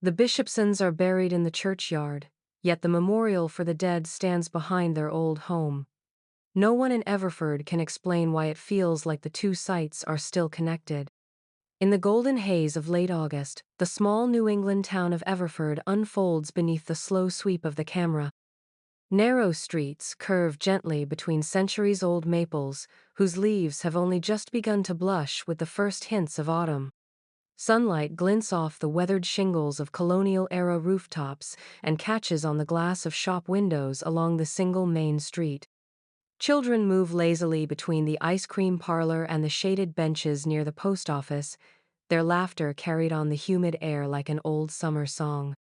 The Bishopsons are buried in the churchyard, yet the memorial for the dead stands behind their old home. No one in Everford can explain why it feels like the two sites are still connected. In the golden haze of late August, the small New England town of Everford unfolds beneath the slow sweep of the camera. Narrow streets curve gently between centuries-old maples, whose leaves have only just begun to blush with the first hints of autumn. Sunlight glints off the weathered shingles of colonial-era rooftops and catches on the glass of shop windows along the single main street. Children move lazily between the ice cream parlor and the shaded benches near the post office, their laughter carried on the humid air like an old summer song.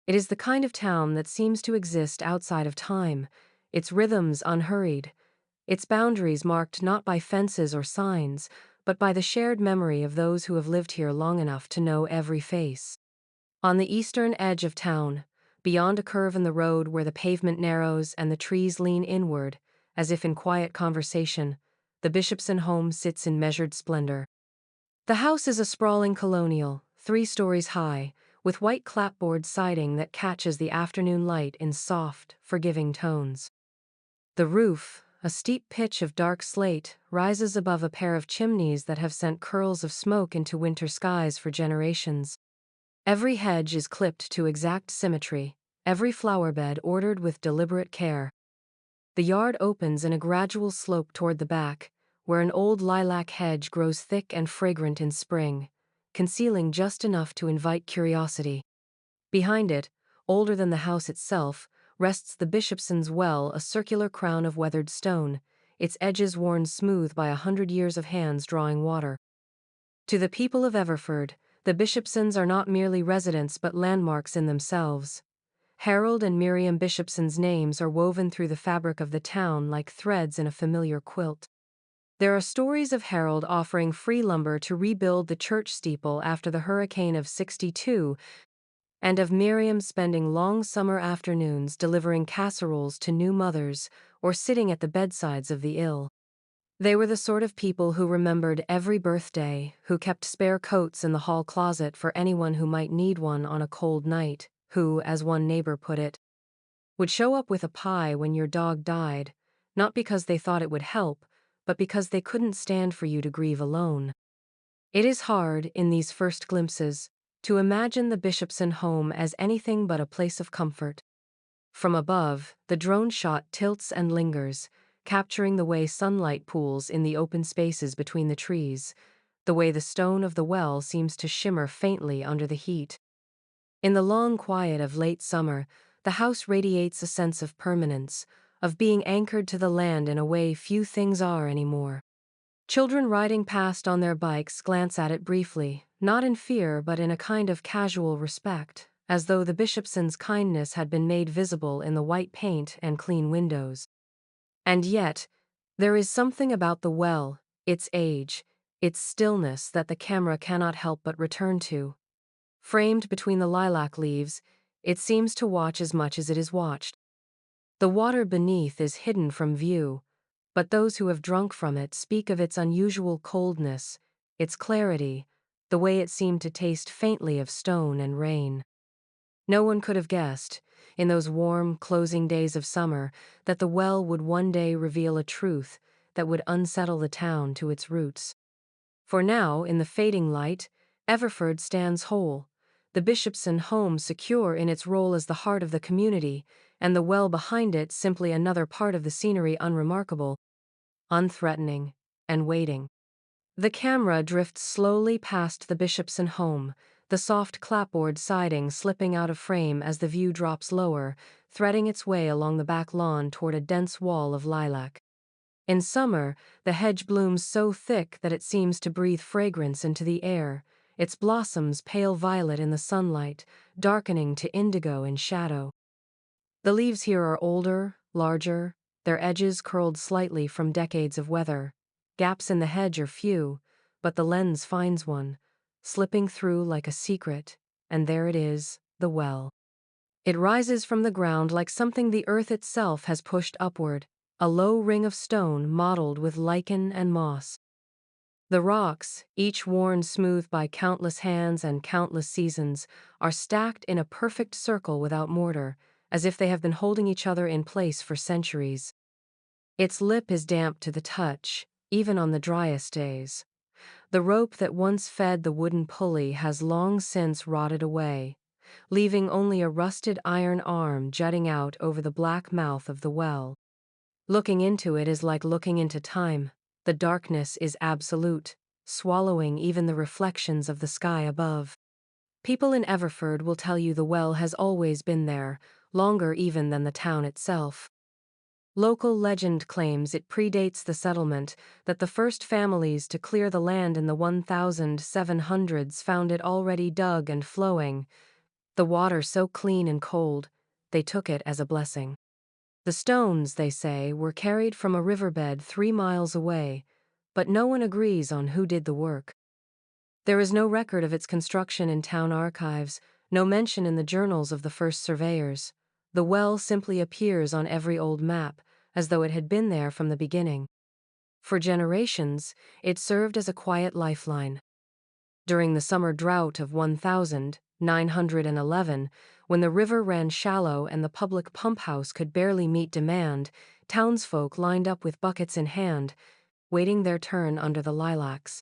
It is the kind of town that seems to exist outside of time, its rhythms unhurried, its boundaries marked not by fences or signs, but by the shared memory of those who have lived here long enough to know every face. On the eastern edge of town, beyond a curve in the road where the pavement narrows and the trees lean inward, as if in quiet conversation, the Bishopson home sits in measured splendor. The house is a sprawling colonial, 3 stories high, with white clapboard siding that catches the afternoon light in soft, forgiving tones. The roof, a steep pitch of dark slate, rises above a pair of chimneys that have sent curls of smoke into winter skies for generations. Every hedge is clipped to exact symmetry, every flower bed ordered with deliberate care. The yard opens in a gradual slope toward the back, where an old lilac hedge grows thick and fragrant in spring, concealing just enough to invite curiosity. Behind it, older than the house itself, rests the Bishopsons' well, a circular crown of weathered stone, its edges worn smooth by 100 years of hands drawing water. To the people of Everford, the Bishopsons are not merely residents but landmarks in themselves. Harold and Miriam Bishopson's names are woven through the fabric of the town like threads in a familiar quilt. There are stories of Harold offering free lumber to rebuild the church steeple after the hurricane of '62, and of Miriam spending long summer afternoons delivering casseroles to new mothers or sitting at the bedsides of the ill. They were the sort of people who remembered every birthday, who kept spare coats in the hall closet for anyone who might need one on a cold night, who, as one neighbor put it, would show up with a pie when your dog died, not because they thought it would help, but because they couldn't stand for you to grieve alone. It is hard, in these first glimpses, to imagine the Bishopson home as anything but a place of comfort. From above, the drone shot tilts and lingers, capturing the way sunlight pools in the open spaces between the trees, the way the stone of the well seems to shimmer faintly under the heat. In the long quiet of late summer, the house radiates a sense of permanence, of being anchored to the land in a way few things are anymore. Children riding past on their bikes glance at it briefly, not in fear but in a kind of casual respect, as though the Bishopsons' kindness had been made visible in the white paint and clean windows. And yet, there is something about the well, its age, its stillness that the camera cannot help but return to. Framed between the lilac leaves, it seems to watch as much as it is watched. The water beneath is hidden from view, but those who have drunk from it speak of its unusual coldness, its clarity, the way it seemed to taste faintly of stone and rain. No one could have guessed, in those warm, closing days of summer, that the well would one day reveal a truth that would unsettle the town to its roots. For now, in the fading light, Everford stands whole, the Bishopson home secure in its role as the heart of the community, and the well behind it simply another part of the scenery, unremarkable, unthreatening, and waiting. The camera drifts slowly past the Bishopson home, the soft clapboard siding slipping out of frame as the view drops lower, threading its way along the back lawn toward a dense wall of lilac. In summer, the hedge blooms so thick that it seems to breathe fragrance into the air, its blossoms pale violet in the sunlight, darkening to indigo in shadow. The leaves here are older, larger, their edges curled slightly from decades of weather. Gaps in the hedge are few, but the lens finds one, slipping through like a secret, and there it is, the well. It rises from the ground like something the earth itself has pushed upward, a low ring of stone mottled with lichen and moss. The rocks, each worn smooth by countless hands and countless seasons, are stacked in a perfect circle without mortar, as if they have been holding each other in place for centuries. Its lip is damp to the touch, even on the driest days. The rope that once fed the wooden pulley has long since rotted away, leaving only a rusted iron arm jutting out over the black mouth of the well. Looking into it is like looking into time. The darkness is absolute, swallowing even the reflections of the sky above. People in Everford will tell you the well has always been there, longer even than the town itself. Local legend claims it predates the settlement, that the first families to clear the land in the 1700s found it already dug and flowing, the water so clean and cold, they took it as a blessing. The stones, they say, were carried from a riverbed 3 miles away, but no one agrees on who did the work. There is no record of its construction in town archives, no mention in the journals of the first surveyors. The well simply appears on every old map, as though it had been there from the beginning. For generations, it served as a quiet lifeline. During the summer drought of 1911, when the river ran shallow and the public pump house could barely meet demand, townsfolk lined up with buckets in hand, waiting their turn under the lilacs.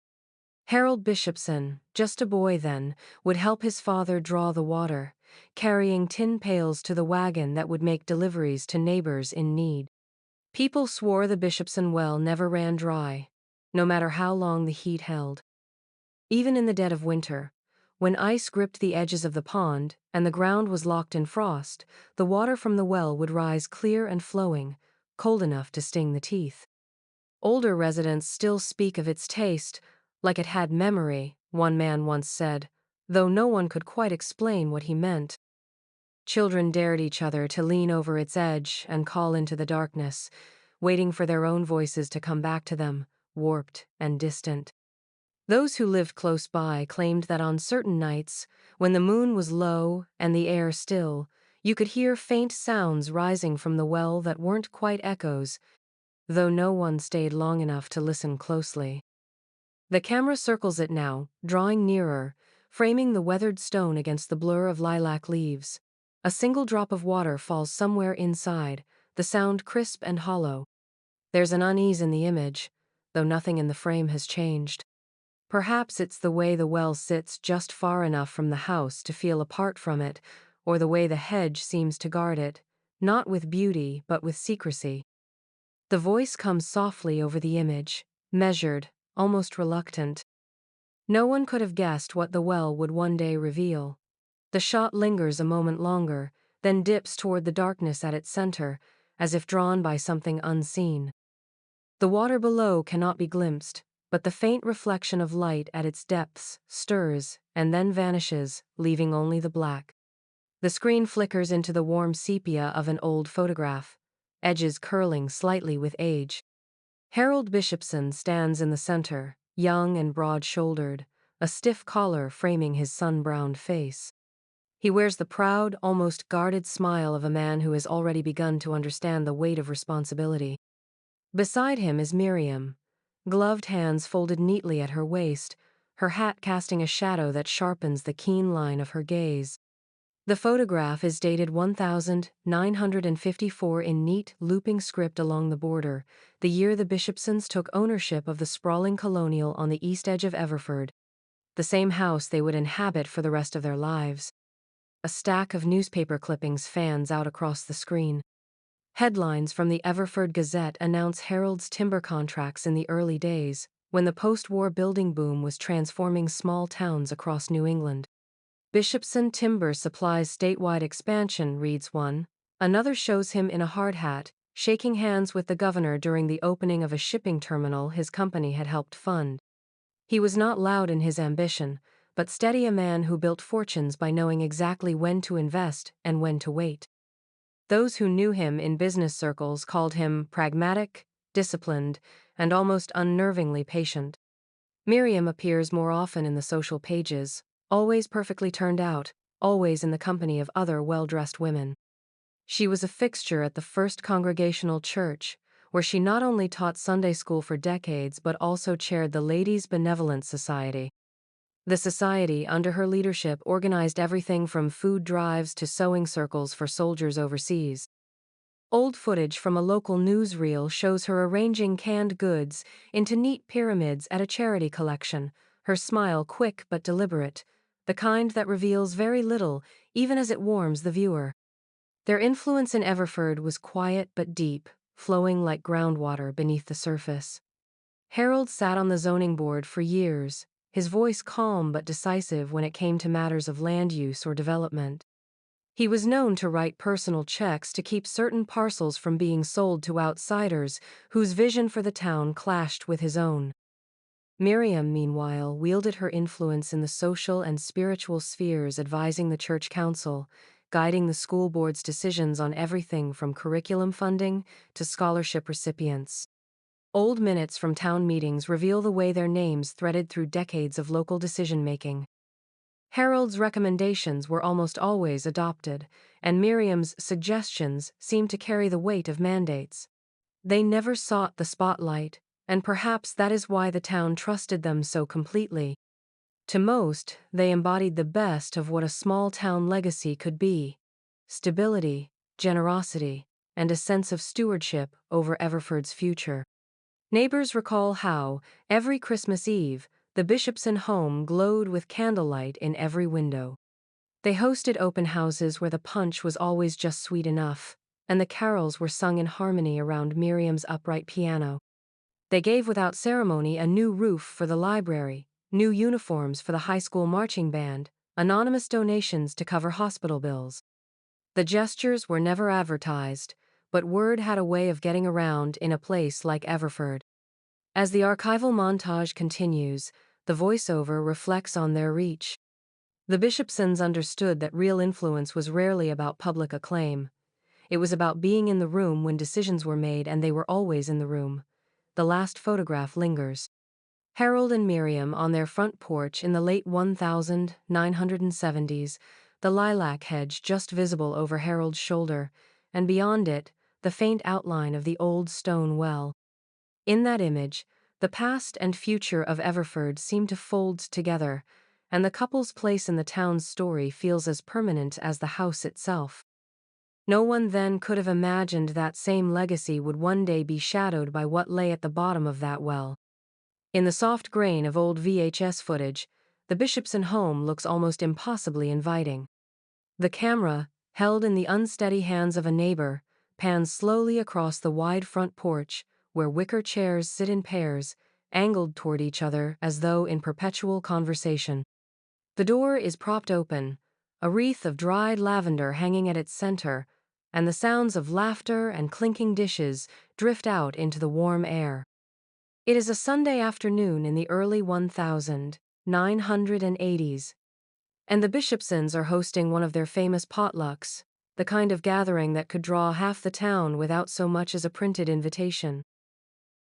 Harold Bishopson, just a boy then, would help his father draw the water, carrying tin pails to the wagon that would make deliveries to neighbors in need. People swore the Bishopson well never ran dry, no matter how long the heat held. Even in the dead of winter, when ice gripped the edges of the pond and the ground was locked in frost, the water from the well would rise clear and flowing, cold enough to sting the teeth. Older residents still speak of its taste, like it had memory, one man once said, though no one could quite explain what he meant. Children dared each other to lean over its edge and call into the darkness, waiting for their own voices to come back to them, warped and distant. Those who lived close by claimed that on certain nights, when the moon was low and the air still, you could hear faint sounds rising from the well that weren't quite echoes, though no one stayed long enough to listen closely. The camera circles it now, drawing nearer, framing the weathered stone against the blur of lilac leaves. A single drop of water falls somewhere inside, the sound crisp and hollow. There's an unease in the image, though nothing in the frame has changed. Perhaps it's the way the well sits just far enough from the house to feel apart from it, or the way the hedge seems to guard it, not with beauty but with secrecy. The voice comes softly over the image, measured, almost reluctant. No one could have guessed what the well would one day reveal. The shot lingers a moment longer, then dips toward the darkness at its center, as if drawn by something unseen. The water below cannot be glimpsed, but the faint reflection of light at its depths stirs and then vanishes, leaving only the black. The screen flickers into the warm sepia of an old photograph, edges curling slightly with age. Harold Bishopson stands in the center, young and broad-shouldered, a stiff collar framing his sun-browned face. He wears the proud, almost guarded smile of a man who has already begun to understand the weight of responsibility. Beside him is Miriam, gloved hands folded neatly at her waist, her hat casting a shadow that sharpens the keen line of her gaze. The photograph is dated 1954 in neat, looping script along the border, the year the Bishopsons took ownership of the sprawling colonial on the east edge of Everford, the same house they would inhabit for the rest of their lives. A stack of newspaper clippings fans out across the screen. Headlines from the Everford Gazette announce Harold's timber contracts in the early days, when the post-war building boom was transforming small towns across New England. Bishopson Timber supplies statewide expansion, reads one. Another shows him in a hard hat, shaking hands with the governor during the opening of a shipping terminal his company had helped fund. He was not loud in his ambition, but steady, a man who built fortunes by knowing exactly when to invest and when to wait. Those who knew him in business circles called him pragmatic, disciplined, and almost unnervingly patient. Miriam appears more often in the social pages, always perfectly turned out, always in the company of other well-dressed women. She was a fixture at the First Congregational Church, where she not only taught Sunday school for decades but also chaired the Ladies' Benevolent Society. The society, under her leadership, organized everything from food drives to sewing circles for soldiers overseas. Old footage from a local newsreel shows her arranging canned goods into neat pyramids at a charity collection, her smile quick but deliberate, the kind that reveals very little, even as it warms the viewer. Their influence in Everford was quiet but deep, flowing like groundwater beneath the surface. Harold sat on the zoning board for years, his voice calm but decisive when it came to matters of land use or development. He was known to write personal checks to keep certain parcels from being sold to outsiders whose vision for the town clashed with his own. Miriam, meanwhile, wielded her influence in the social and spiritual spheres, advising the church council, guiding the school board's decisions on everything from curriculum funding to scholarship recipients. Old minutes from town meetings reveal the way their names threaded through decades of local decision-making. Harold's recommendations were almost always adopted, and Miriam's suggestions seemed to carry the weight of mandates. They never sought the spotlight, and perhaps that is why the town trusted them so completely. To most, they embodied the best of what a small-town legacy could be: stability, generosity, and a sense of stewardship over Everford's future. Neighbors recall how, every Christmas Eve, the Bishopson home glowed with candlelight in every window. They hosted open houses where the punch was always just sweet enough, and the carols were sung in harmony around Miriam's upright piano. They gave without ceremony a new roof for the library, new uniforms for the high school marching band, anonymous donations to cover hospital bills. The gestures were never advertised, but word had a way of getting around in a place like Everford. As the archival montage continues, the voiceover reflects on their reach. The Bishopsons understood that real influence was rarely about public acclaim. It was about being in the room when decisions were made, and they were always in the room. The last photograph lingers. Harold and Miriam on their front porch in the late 1970s, the lilac hedge just visible over Harold's shoulder, and beyond it, the faint outline of the old stone well. In that image, the past and future of Everford seem to fold together, and the couple's place in the town's story feels as permanent as the house itself. No one then could have imagined that same legacy would one day be shadowed by what lay at the bottom of that well. In the soft grain of old VHS footage, the Bishopson home looks almost impossibly inviting. The camera, held in the unsteady hands of a neighbor, pans slowly across the wide front porch, where wicker chairs sit in pairs, angled toward each other as though in perpetual conversation. The door is propped open, a wreath of dried lavender hanging at its center, and the sounds of laughter and clinking dishes drift out into the warm air. It is a Sunday afternoon in the early 1980s, and the Bishopsons are hosting one of their famous potlucks, the kind of gathering that could draw half the town without so much as a printed invitation.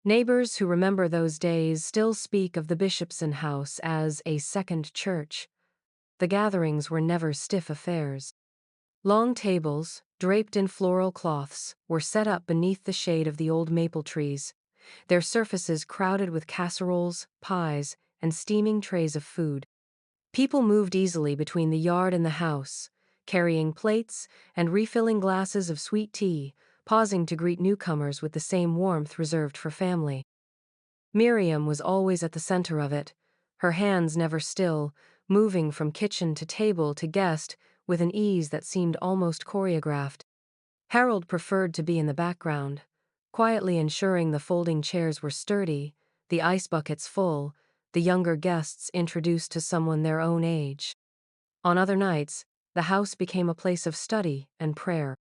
Neighbors who remember those days still speak of the Bishopson house as a second church. The gatherings were never stiff affairs. Long tables, draped in floral cloths, were set up beneath the shade of the old maple trees, their surfaces crowded with casseroles, pies, and steaming trays of food. People moved easily between the yard and the house, carrying plates and refilling glasses of sweet tea, pausing to greet newcomers with the same warmth reserved for family. Miriam was always at the center of it, her hands never still, moving from kitchen to table to guest with an ease that seemed almost choreographed. Harold preferred to be in the background, quietly ensuring the folding chairs were sturdy, the ice buckets full, the younger guests introduced to someone their own age. On other nights, the house became a place of study and prayer.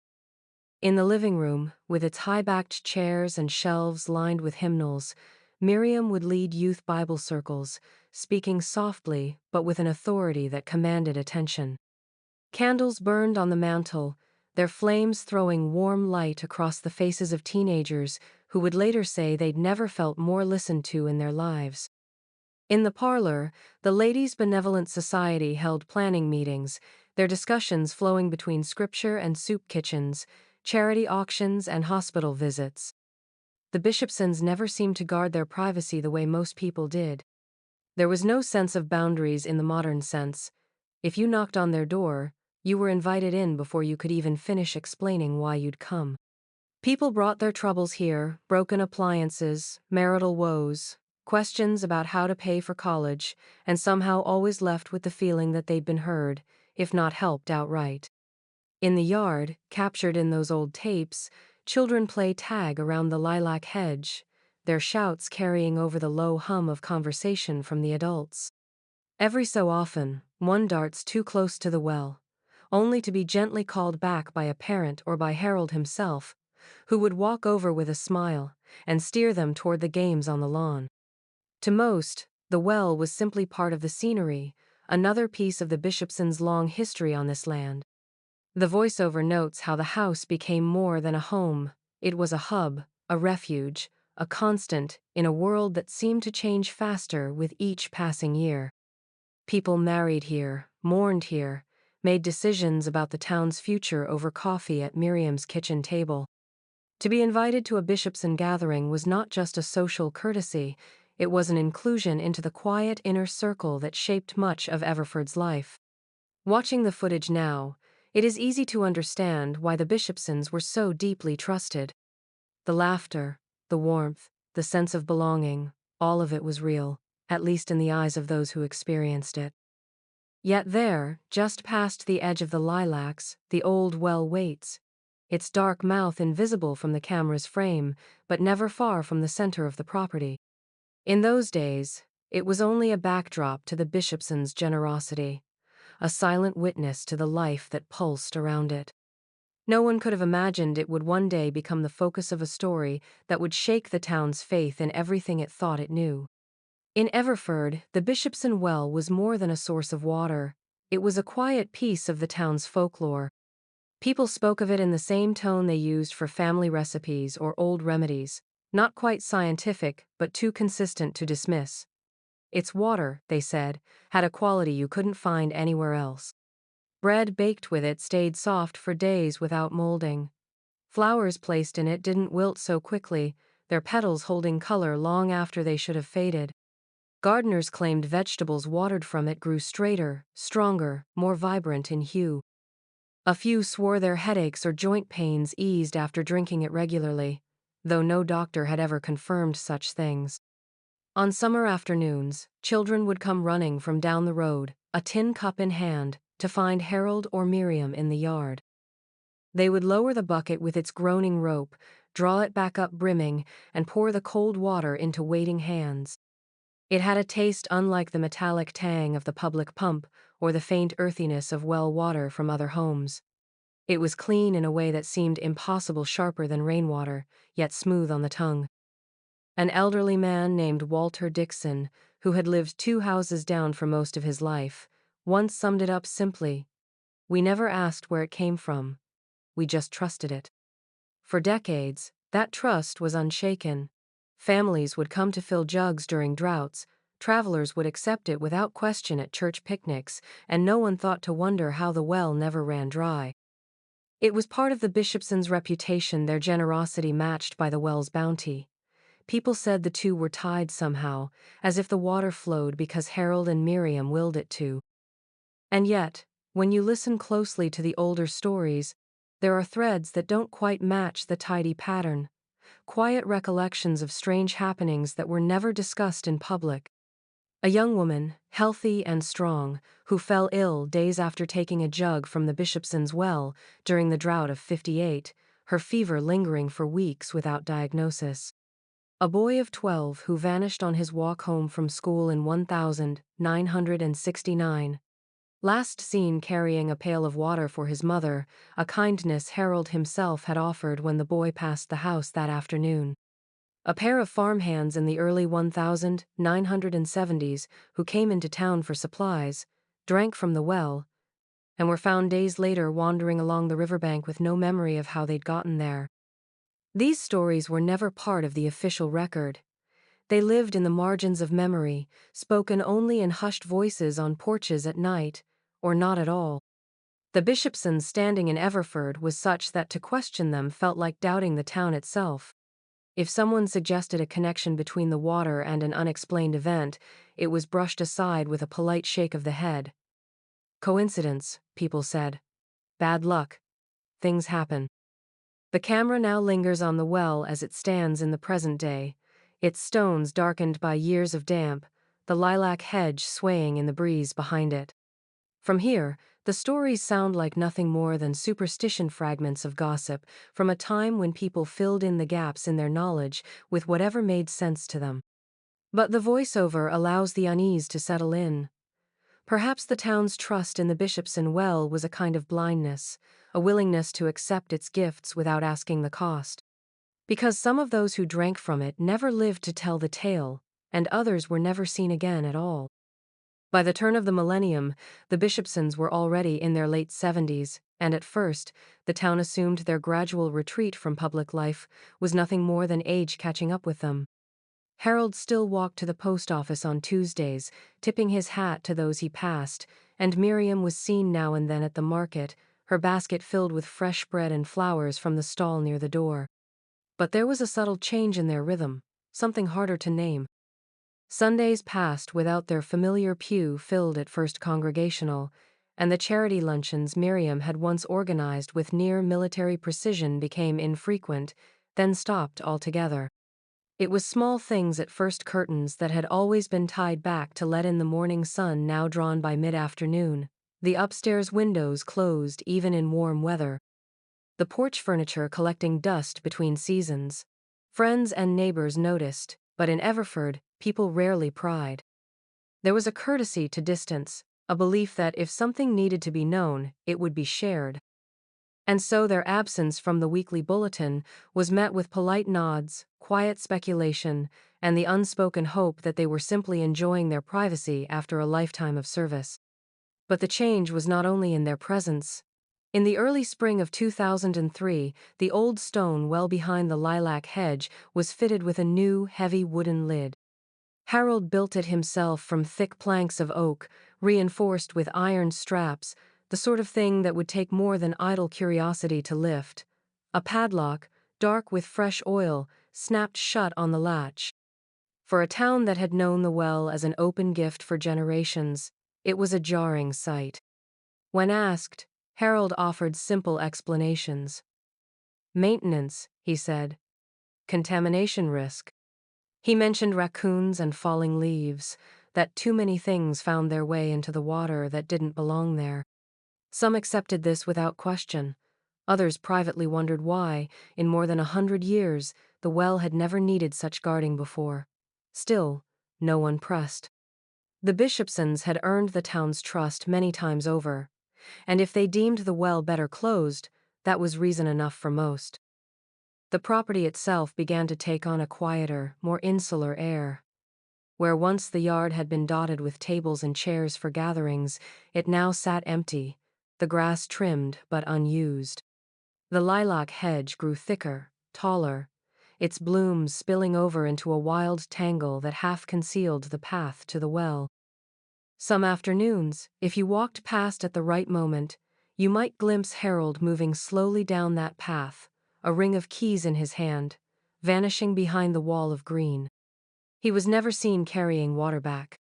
In the living room, with its high-backed chairs and shelves lined with hymnals, Miriam would lead youth Bible circles, speaking softly but with an authority that commanded attention. Candles burned on the mantel, their flames throwing warm light across the faces of teenagers who would later say they'd never felt more listened to in their lives. In the parlor, the Ladies' Benevolent Society held planning meetings, their discussions flowing between scripture and soup kitchens, charity auctions and hospital visits. the Bishopsons never seemed to guard their privacy the way most people did. There was no sense of boundaries in the modern sense. If you knocked on their door, you were invited in before you could even finish explaining why you'd come. People brought their troubles here: broken appliances, marital woes, questions about how to pay for college, and somehow always left with the feeling that they'd been heard, if not helped outright. In the yard, captured in those old tapes, children play tag around the lilac hedge, their shouts carrying over the low hum of conversation from the adults. Every so often, one darts too close to the well, only to be gently called back by a parent or by Harold himself, who would walk over with a smile and steer them toward the games on the lawn. To most, the well was simply part of the scenery, another piece of the Bishopsons' long history on this land. The voiceover notes how the house became more than a home. It was a hub, a refuge, a constant in a world that seemed to change faster with each passing year. People married here, mourned here, made decisions about the town's future over coffee at Miriam's kitchen table. To be invited to a Bishopson gathering was not just a social courtesy, it was an inclusion into the quiet inner circle that shaped much of Everford's life. Watching the footage now, it is easy to understand why the Bishopsons were so deeply trusted. The laughter, the warmth, the sense of belonging, all of it was real, at least in the eyes of those who experienced it. Yet there, just past the edge of the lilacs, the old well waits, its dark mouth invisible from the camera's frame, but never far from the center of the property. In those days, it was only a backdrop to the Bishopsons' generosity, a silent witness to the life that pulsed around it. No one could have imagined it would one day become the focus of a story that would shake the town's faith in everything it thought it knew. In Everford, the Bishopson well was more than a source of water. It was a quiet piece of the town's folklore. People spoke of it in the same tone they used for family recipes or old remedies, not quite scientific, but too consistent to dismiss. Its water, they said, had a quality you couldn't find anywhere else. Bread baked with it stayed soft for days without molding. Flowers placed in it didn't wilt so quickly, their petals holding color long after they should have faded. Gardeners claimed vegetables watered from it grew straighter, stronger, more vibrant in hue. A few swore their headaches or joint pains eased after drinking it regularly, though no doctor had ever confirmed such things. On summer afternoons, children would come running from down the road, a tin cup in hand, to find Harold or Miriam in the yard. They would lower the bucket with its groaning rope, draw it back up brimming, and pour the cold water into waiting hands. It had a taste unlike the metallic tang of the public pump or the faint earthiness of well water from other homes. It was clean in a way that seemed impossible, sharper than rainwater, yet smooth on the tongue. An elderly man named Walter Dixon, who had lived 2 houses down for most of his life, once summed it up simply: "We never asked where it came from. We just trusted it." For decades, that trust was unshaken. Families would come to fill jugs during droughts, travelers would accept it without question at church picnics, and no one thought to wonder how the well never ran dry. It was part of the Bishopsons' reputation, their generosity matched by the well's bounty. People said the two were tied somehow, as if the water flowed because Harold and Miriam willed it to. And yet, when you listen closely to the older stories, there are threads that don't quite match the tidy pattern. Quiet recollections of strange happenings that were never discussed in public. A young woman, healthy and strong, who fell ill days after taking a jug from the Bishopsons' well during the drought of '58, her fever lingering for weeks without diagnosis. A boy of 12 who vanished on his walk home from school in 1969. Last seen carrying a pail of water for his mother, a kindness Harold himself had offered when the boy passed the house that afternoon. A pair of farmhands in the early 1970s who came into town for supplies, drank from the well, and were found days later wandering along the riverbank with no memory of how they'd gotten there. These stories were never part of the official record. They lived in the margins of memory, spoken only in hushed voices on porches at night, or not at all. The Bishopsons' standing in Everford was such that to question them felt like doubting the town itself. If someone suggested a connection between the water and an unexplained event, it was brushed aside with a polite shake of the head. Coincidence, people said. Bad luck. Things happen. The camera now lingers on the well as it stands in the present day, its stones darkened by years of damp, the lilac hedge swaying in the breeze behind it. From here, the stories sound like nothing more than superstition fragments of gossip from a time when people filled in the gaps in their knowledge with whatever made sense to them. But the voiceover allows the unease to settle in. Perhaps the town's trust in the Bishopson well was a kind of blindness, a willingness to accept its gifts without asking the cost. Because some of those who drank from it never lived to tell the tale, and others were never seen again at all. By the turn of the millennium, the Bishopsons were already in their late 70s, and at first, the town assumed their gradual retreat from public life was nothing more than age catching up with them. Harold still walked to the post office on Tuesdays, tipping his hat to those he passed, and Miriam was seen now and then at the market, her basket filled with fresh bread and flowers from the stall near the door. But there was a subtle change in their rhythm, something harder to name. Sundays passed without their familiar pew filled at First Congregational, and the charity luncheons Miriam had once organized with near military precision became infrequent, then stopped altogether. It was small things at first, curtains that had always been tied back to let in the morning sun now drawn by mid-afternoon, the upstairs windows closed even in warm weather, the porch furniture collecting dust between seasons. Friends and neighbors noticed, but in Everford, people rarely pried. There was a courtesy to distance, a belief that if something needed to be known, it would be shared. And so their absence from the weekly bulletin was met with polite nods, quiet speculation, and the unspoken hope that they were simply enjoying their privacy after a lifetime of service. But the change was not only in their presence. In the early spring of 2003, the old stone well behind the lilac hedge was fitted with a new, heavy wooden lid. Harold built it himself from thick planks of oak, reinforced with iron straps, the sort of thing that would take more than idle curiosity to lift. A padlock, dark with fresh oil, snapped shut on the latch. For a town that had known the well as an open gift for generations, it was a jarring sight. When asked, Harold offered simple explanations. Maintenance, he said. Contamination risk. He mentioned raccoons and falling leaves, that too many things found their way into the water that didn't belong there. Some accepted this without question. Others privately wondered why, in more than 100 years, the well had never needed such guarding before. Still, no one pressed. The Bishopsons had earned the town's trust many times over, and if they deemed the well better closed, that was reason enough for most. The property itself began to take on a quieter, more insular air. Where once the yard had been dotted with tables and chairs for gatherings, it now sat empty, the grass trimmed but unused. The lilac hedge grew thicker, taller, its blooms spilling over into a wild tangle that half concealed the path to the well. Some afternoons, if you walked past at the right moment, you might glimpse Harold moving slowly down that path, a ring of keys in his hand, vanishing behind the wall of green. He was never seen carrying water back.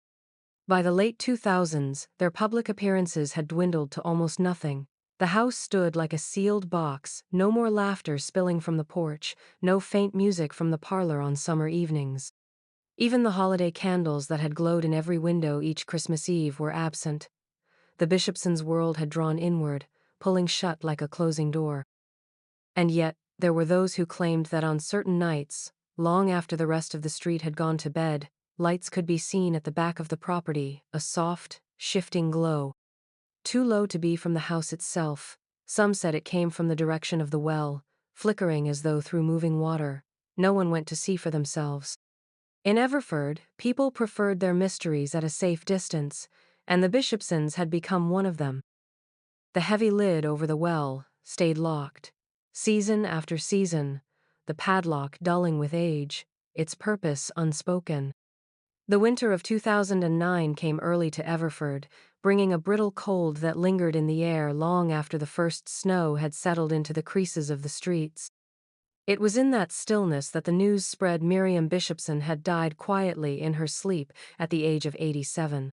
By the late 2000s, their public appearances had dwindled to almost nothing. The house stood like a sealed box, no more laughter spilling from the porch, no faint music from the parlor on summer evenings. Even the holiday candles that had glowed in every window each Christmas Eve were absent. The Bishopsons' world had drawn inward, pulling shut like a closing door. And yet, there were those who claimed that on certain nights, long after the rest of the street had gone to bed, lights could be seen at the back of the property, a soft, shifting glow. Too low to be from the house itself, some said it came from the direction of the well, flickering as though through moving water. No one went to see for themselves. In Everford, people preferred their mysteries at a safe distance, and the Bishopsons had become one of them. The heavy lid over the well stayed locked. Season after season, the padlock dulling with age, its purpose unspoken. The winter of 2009 came early to Everford, bringing a brittle cold that lingered in the air long after the first snow had settled into the creases of the streets. It was in that stillness that the news spread Miriam Bishopson had died quietly in her sleep at the age of 87.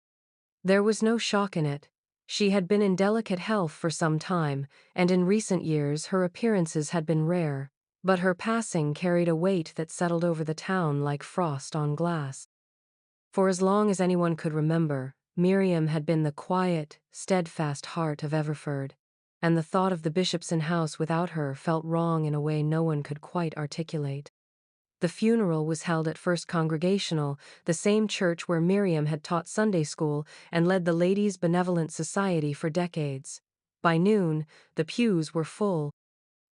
There was no shock in it. She had been in delicate health for some time, and in recent years her appearances had been rare, but her passing carried a weight that settled over the town like frost on glass. For as long as anyone could remember, Miriam had been the quiet, steadfast heart of Everford, and the thought of the Bishopson house without her felt wrong in a way no one could quite articulate. The funeral was held at First Congregational, the same church where Miriam had taught Sunday school and led the Ladies' Benevolent Society for decades. By noon, the pews were full.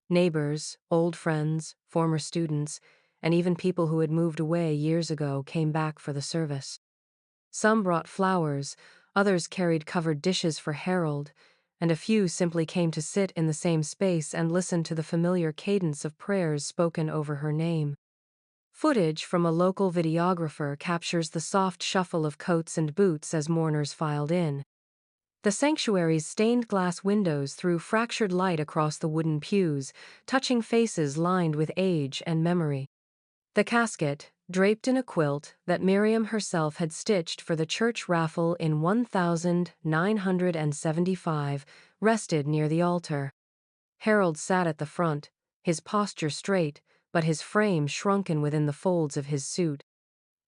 Neighbors, old friends, former students, and even people who had moved away years ago came back for the service. Some brought flowers, others carried covered dishes for Harold, and a few simply came to sit in the same space and listen to the familiar cadence of prayers spoken over her name. Footage from a local videographer captures the soft shuffle of coats and boots as mourners filed in. The sanctuary's stained glass windows threw fractured light across the wooden pews, touching faces lined with age and memory. The casket, draped in a quilt that Miriam herself had stitched for the church raffle in 1975, rested near the altar. Harold sat at the front, his posture straight, but his frame shrunken within the folds of his suit.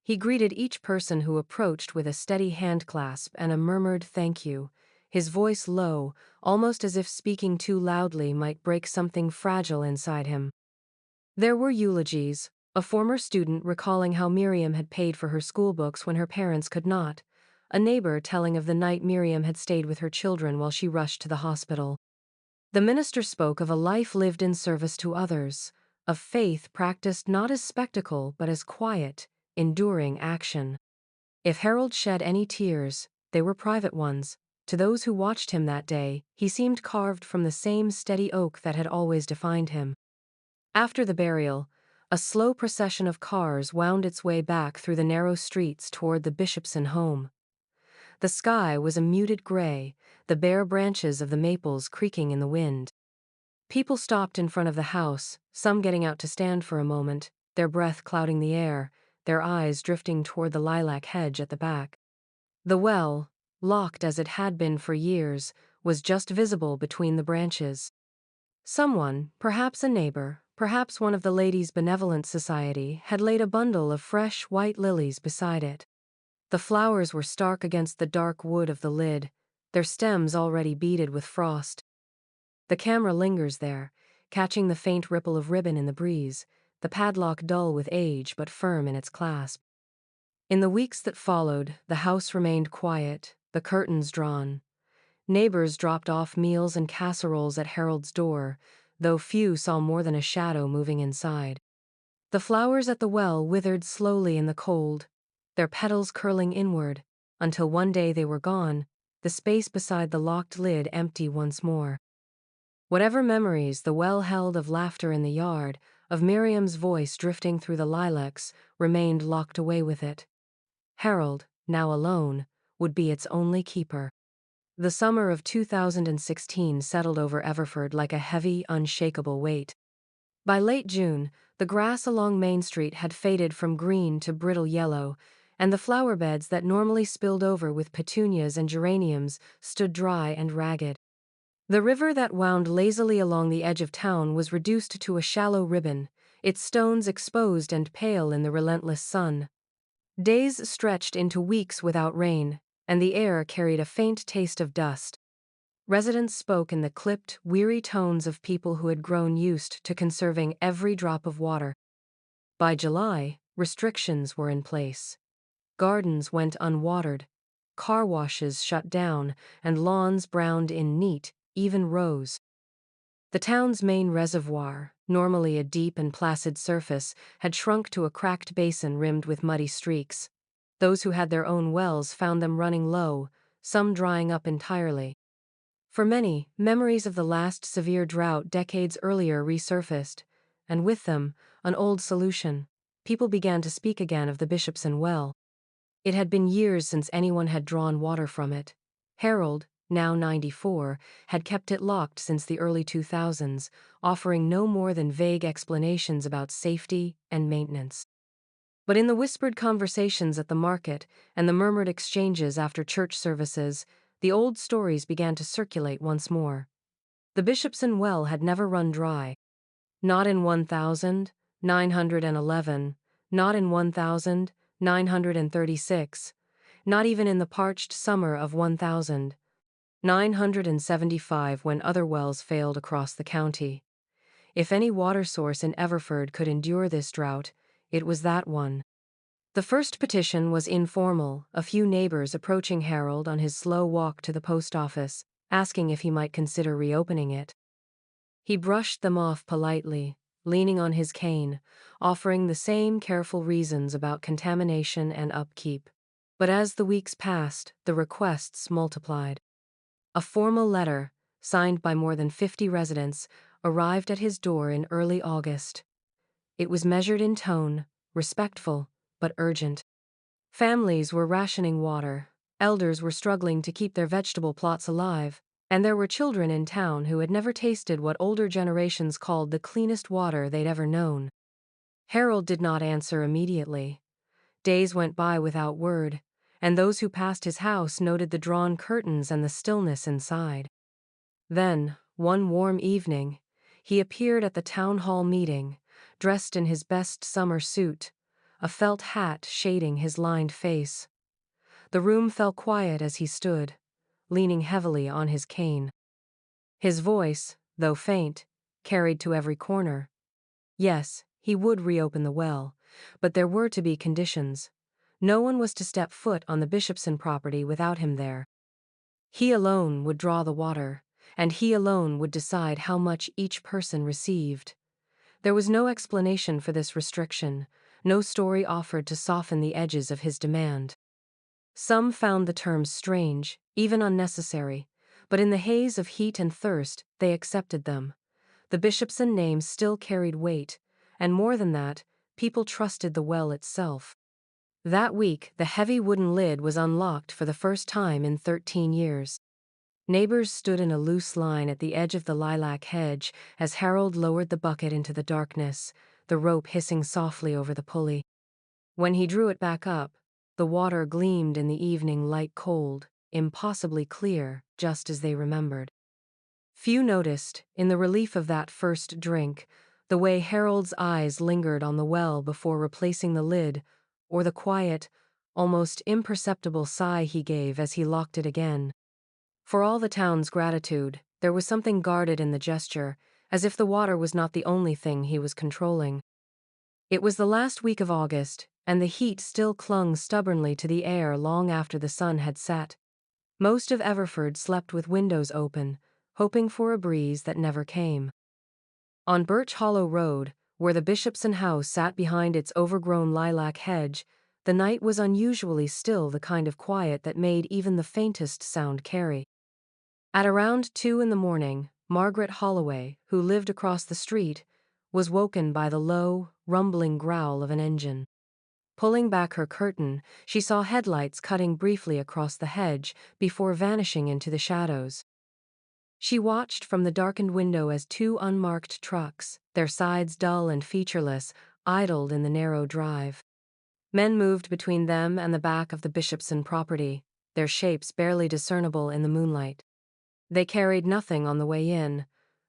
He greeted each person who approached with a steady handclasp and a murmured thank you, his voice low, almost as if speaking too loudly might break something fragile inside him. There were eulogies, a former student recalling how Miriam had paid for her schoolbooks when her parents could not, a neighbor telling of the night Miriam had stayed with her children while she rushed to the hospital. The minister spoke of a life lived in service to others, of faith practiced not as spectacle but as quiet, enduring action. If Harold shed any tears, they were private ones. To those who watched him that day, he seemed carved from the same steady oak that had always defined him. After the burial, a slow procession of cars wound its way back through the narrow streets toward the Bishopson home. The sky was a muted gray, the bare branches of the maples creaking in the wind. People stopped in front of the house, some getting out to stand for a moment, their breath clouding the air, their eyes drifting toward the lilac hedge at the back. The well, locked as it had been for years, was just visible between the branches. Someone, perhaps a neighbor, perhaps one of the Ladies' Benevolent Society, had laid a bundle of fresh white lilies beside it. The flowers were stark against the dark wood of the lid, their stems already beaded with frost. The camera lingers there, catching the faint ripple of ribbon in the breeze, the padlock dull with age but firm in its clasp. In the weeks that followed, the house remained quiet, the curtains drawn. Neighbors dropped off meals and casseroles at Harold's door, though few saw more than a shadow moving inside. The flowers at the well withered slowly in the cold, their petals curling inward, until one day they were gone, the space beside the locked lid empty once more. Whatever memories the well held of laughter in the yard, of Miriam's voice drifting through the lilacs, remained locked away with it. Harold, now alone, would be its only keeper. The summer of 2016 settled over Everford like a heavy, unshakable weight. By late June, the grass along Main Street had faded from green to brittle yellow, and the flower beds that normally spilled over with petunias and geraniums stood dry and ragged. The river that wound lazily along the edge of town was reduced to a shallow ribbon, its stones exposed and pale in the relentless sun. Days stretched into weeks without rain, and the air carried a faint taste of dust. Residents spoke in the clipped, weary tones of people who had grown used to conserving every drop of water. By July, restrictions were in place. Gardens went unwatered, car washes shut down, and lawns browned in neat, even rows. The town's main reservoir, normally a deep and placid surface, had shrunk to a cracked basin rimmed with muddy streaks. Those who had their own wells found them running low, some drying up entirely. For many, memories of the last severe drought decades earlier resurfaced, and with them, an old solution. People began to speak again of the Bishopson well. It had been years since anyone had drawn water from it. Harold, now 94, had kept it locked since the early 2000s, offering no more than vague explanations about safety and maintenance. But in the whispered conversations at the market and the murmured exchanges after church services, the old stories began to circulate once more. The Bishopson well had never run dry. Not in 1911, not in 1936, not even in the parched summer of 1975 when other wells failed across the county. If any water source in Everford could endure this drought, it was that one. The first petition was informal, a few neighbors approaching Harold on his slow walk to the post office, asking if he might consider reopening it. He brushed them off politely, leaning on his cane, offering the same careful reasons about contamination and upkeep. But as the weeks passed, the requests multiplied. A formal letter, signed by more than 50 residents, arrived at his door in early August. It was measured in tone, respectful, but urgent. Families were rationing water, elders were struggling to keep their vegetable plots alive, and there were children in town who had never tasted what older generations called the cleanest water they'd ever known. Harold did not answer immediately. Days went by without word, and those who passed his house noted the drawn curtains and the stillness inside. Then, one warm evening, he appeared at the town hall meeting, dressed in his best summer suit, a felt hat shading his lined face. The room fell quiet as he stood, leaning heavily on his cane. His voice, though faint, carried to every corner. Yes, he would reopen the well, but there were to be conditions. No one was to step foot on the Bishopson property without him there. He alone would draw the water, and he alone would decide how much each person received. There was no explanation for this restriction, no story offered to soften the edges of his demand. Some found the terms strange, even unnecessary, but in the haze of heat and thirst, they accepted them. The Bishopson name still carried weight, and more than that, people trusted the well itself. That week, the heavy wooden lid was unlocked for the first time in 13 years. Neighbors stood in a loose line at the edge of the lilac hedge as Harold lowered the bucket into the darkness, the rope hissing softly over the pulley. When he drew it back up, the water gleamed in the evening light cold, impossibly clear, just as they remembered. Few noticed, in the relief of that first drink, the way Harold's eyes lingered on the well before replacing the lid, or the quiet, almost imperceptible sigh he gave as he locked it again. For all the town's gratitude, there was something guarded in the gesture, as if the water was not the only thing he was controlling. It was the last week of August, and the heat still clung stubbornly to the air long after the sun had set. Most of Everford slept with windows open, hoping for a breeze that never came. On Birch Hollow Road, where the Bishopson house sat behind its overgrown lilac hedge, the night was unusually still, the kind of quiet that made even the faintest sound carry. At around 2 in the morning, Margaret Holloway, who lived across the street, was woken by the low, rumbling growl of an engine. Pulling back her curtain, she saw headlights cutting briefly across the hedge before vanishing into the shadows. She watched from the darkened window as 2 unmarked trucks, their sides dull and featureless, idled in the narrow drive. Men moved between them and the back of the Bishopson property, their shapes barely discernible in the moonlight. They carried nothing on the way in,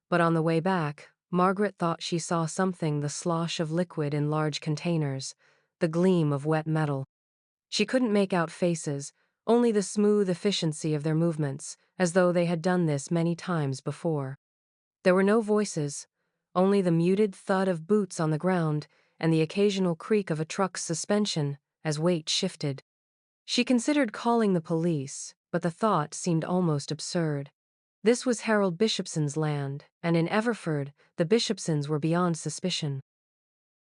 but on the way back, Margaret thought she saw something: the slosh of liquid in large containers, the gleam of wet metal. She couldn't make out faces, only the smooth efficiency of their movements, as though they had done this many times before. There were no voices, only the muted thud of boots on the ground and the occasional creak of a truck's suspension as weight shifted. She considered calling the police, but the thought seemed almost absurd. This was Harold Bishopson's land, and in Everford, the Bishopsons were beyond suspicion.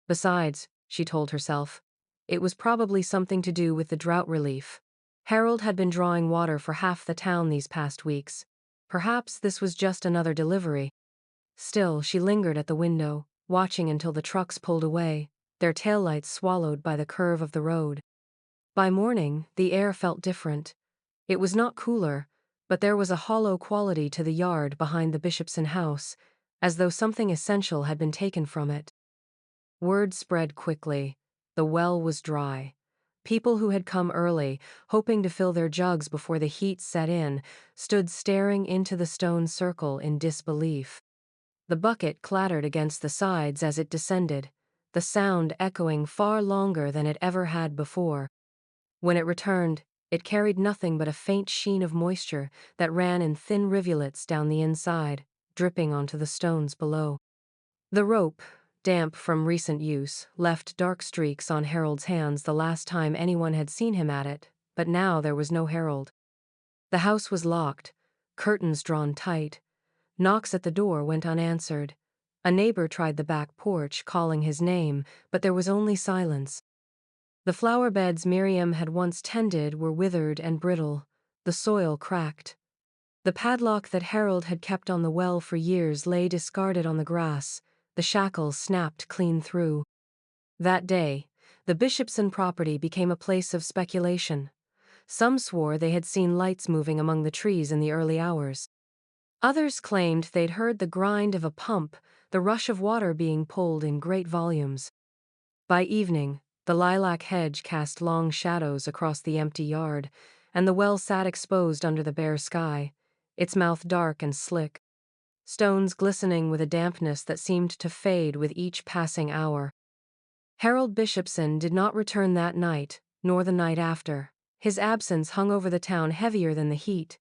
Besides, she told herself, it was probably something to do with the drought relief. Harold had been drawing water for half the town these past weeks. Perhaps this was just another delivery. Still, she lingered at the window, watching until the trucks pulled away, their taillights swallowed by the curve of the road. By morning, the air felt different. It was not cooler, but there was a hollow quality to the yard behind the Bishopson house, as though something essential had been taken from it. Word spread quickly. The well was dry. People who had come early, hoping to fill their jugs before the heat set in, stood staring into the stone circle in disbelief. The bucket clattered against the sides as it descended, the sound echoing far longer than it ever had before. When it returned, it carried nothing but a faint sheen of moisture that ran in thin rivulets down the inside, dripping onto the stones below. The rope, damp from recent use, left dark streaks on Harold's hands the last time anyone had seen him at it, but now there was no Harold. The house was locked, curtains drawn tight. Knocks at the door went unanswered. A neighbor tried the back porch, calling his name, but there was only silence. The flower beds Miriam had once tended were withered and brittle, the soil cracked. The padlock that Harold had kept on the well for years lay discarded on the grass, the shackles snapped clean through. That day, the Bishopson property became a place of speculation. Some swore they had seen lights moving among the trees in the early hours. Others claimed they'd heard the grind of a pump, the rush of water being pulled in great volumes. By evening, the lilac hedge cast long shadows across the empty yard, and the well sat exposed under the bare sky, its mouth dark and slick, stones glistening with a dampness that seemed to fade with each passing hour. Harold Bishopson did not return that night, nor the night after. His absence hung over the town heavier than the heat.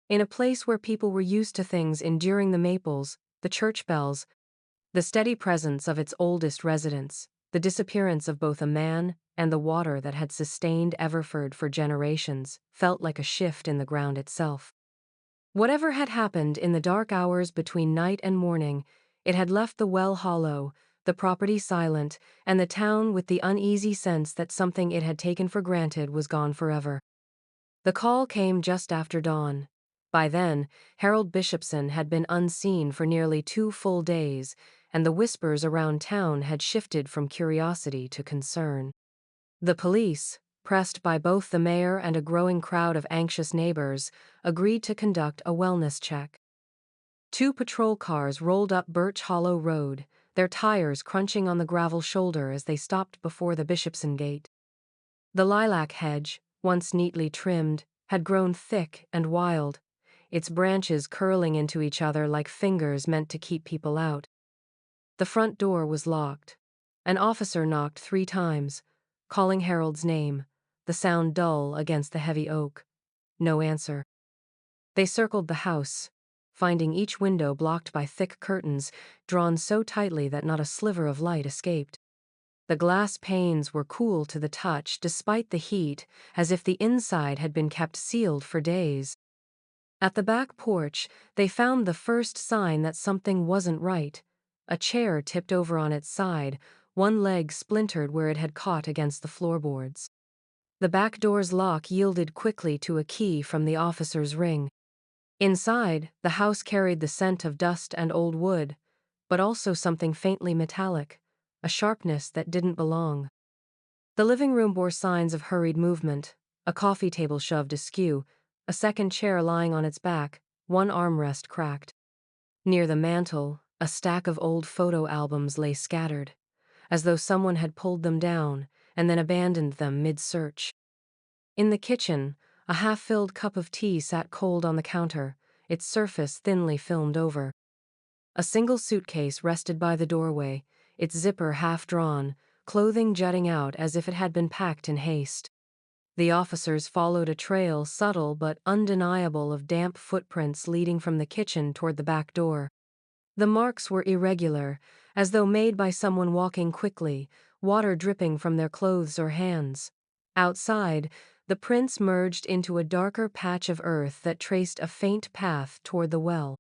In a place where people were used to things enduring the maples, the church bells, the steady presence of its oldest residents, the disappearance of both a man and the water that had sustained Everford for generations, felt like a shift in the ground itself. Whatever had happened in the dark hours between night and morning, it had left the well hollow, the property silent, and the town with the uneasy sense that something it had taken for granted was gone forever. The call came just after dawn. By then, Harold Bishopson had been unseen for nearly 2 full days, and the whispers around town had shifted from curiosity to concern. The police, pressed by both the mayor and a growing crowd of anxious neighbors, agreed to conduct a wellness check. 2 patrol cars rolled up Birch Hollow Road, their tires crunching on the gravel shoulder as they stopped before the Bishopson gate. The lilac hedge, once neatly trimmed, had grown thick and wild, its branches curling into each other like fingers meant to keep people out. The front door was locked. An officer knocked 3 times, calling Harold's name, the sound dull against the heavy oak. No answer. They circled the house, finding each window blocked by thick curtains drawn so tightly that not a sliver of light escaped. The glass panes were cool to the touch despite the heat, as if the inside had been kept sealed for days. At the back porch, they found the first sign that something wasn't right. A chair tipped over on its side, one leg splintered where it had caught against the floorboards. The back door's lock yielded quickly to a key from the officer's ring. Inside, the house carried the scent of dust and old wood, but also something faintly metallic, a sharpness that didn't belong. The living room bore signs of hurried movement, a coffee table shoved askew, a second chair lying on its back, one armrest cracked. Near the mantel, a stack of old photo albums lay scattered, as though someone had pulled them down and then abandoned them mid-search. In the kitchen, a half-filled cup of tea sat cold on the counter, its surface thinly filmed over. A single suitcase rested by the doorway, its zipper half-drawn, clothing jutting out as if it had been packed in haste. The officers followed a trail subtle but undeniable of damp footprints leading from the kitchen toward the back door. The marks were irregular, as though made by someone walking quickly, water dripping from their clothes or hands. Outside, the prints merged into a darker patch of earth that traced a faint path toward the well.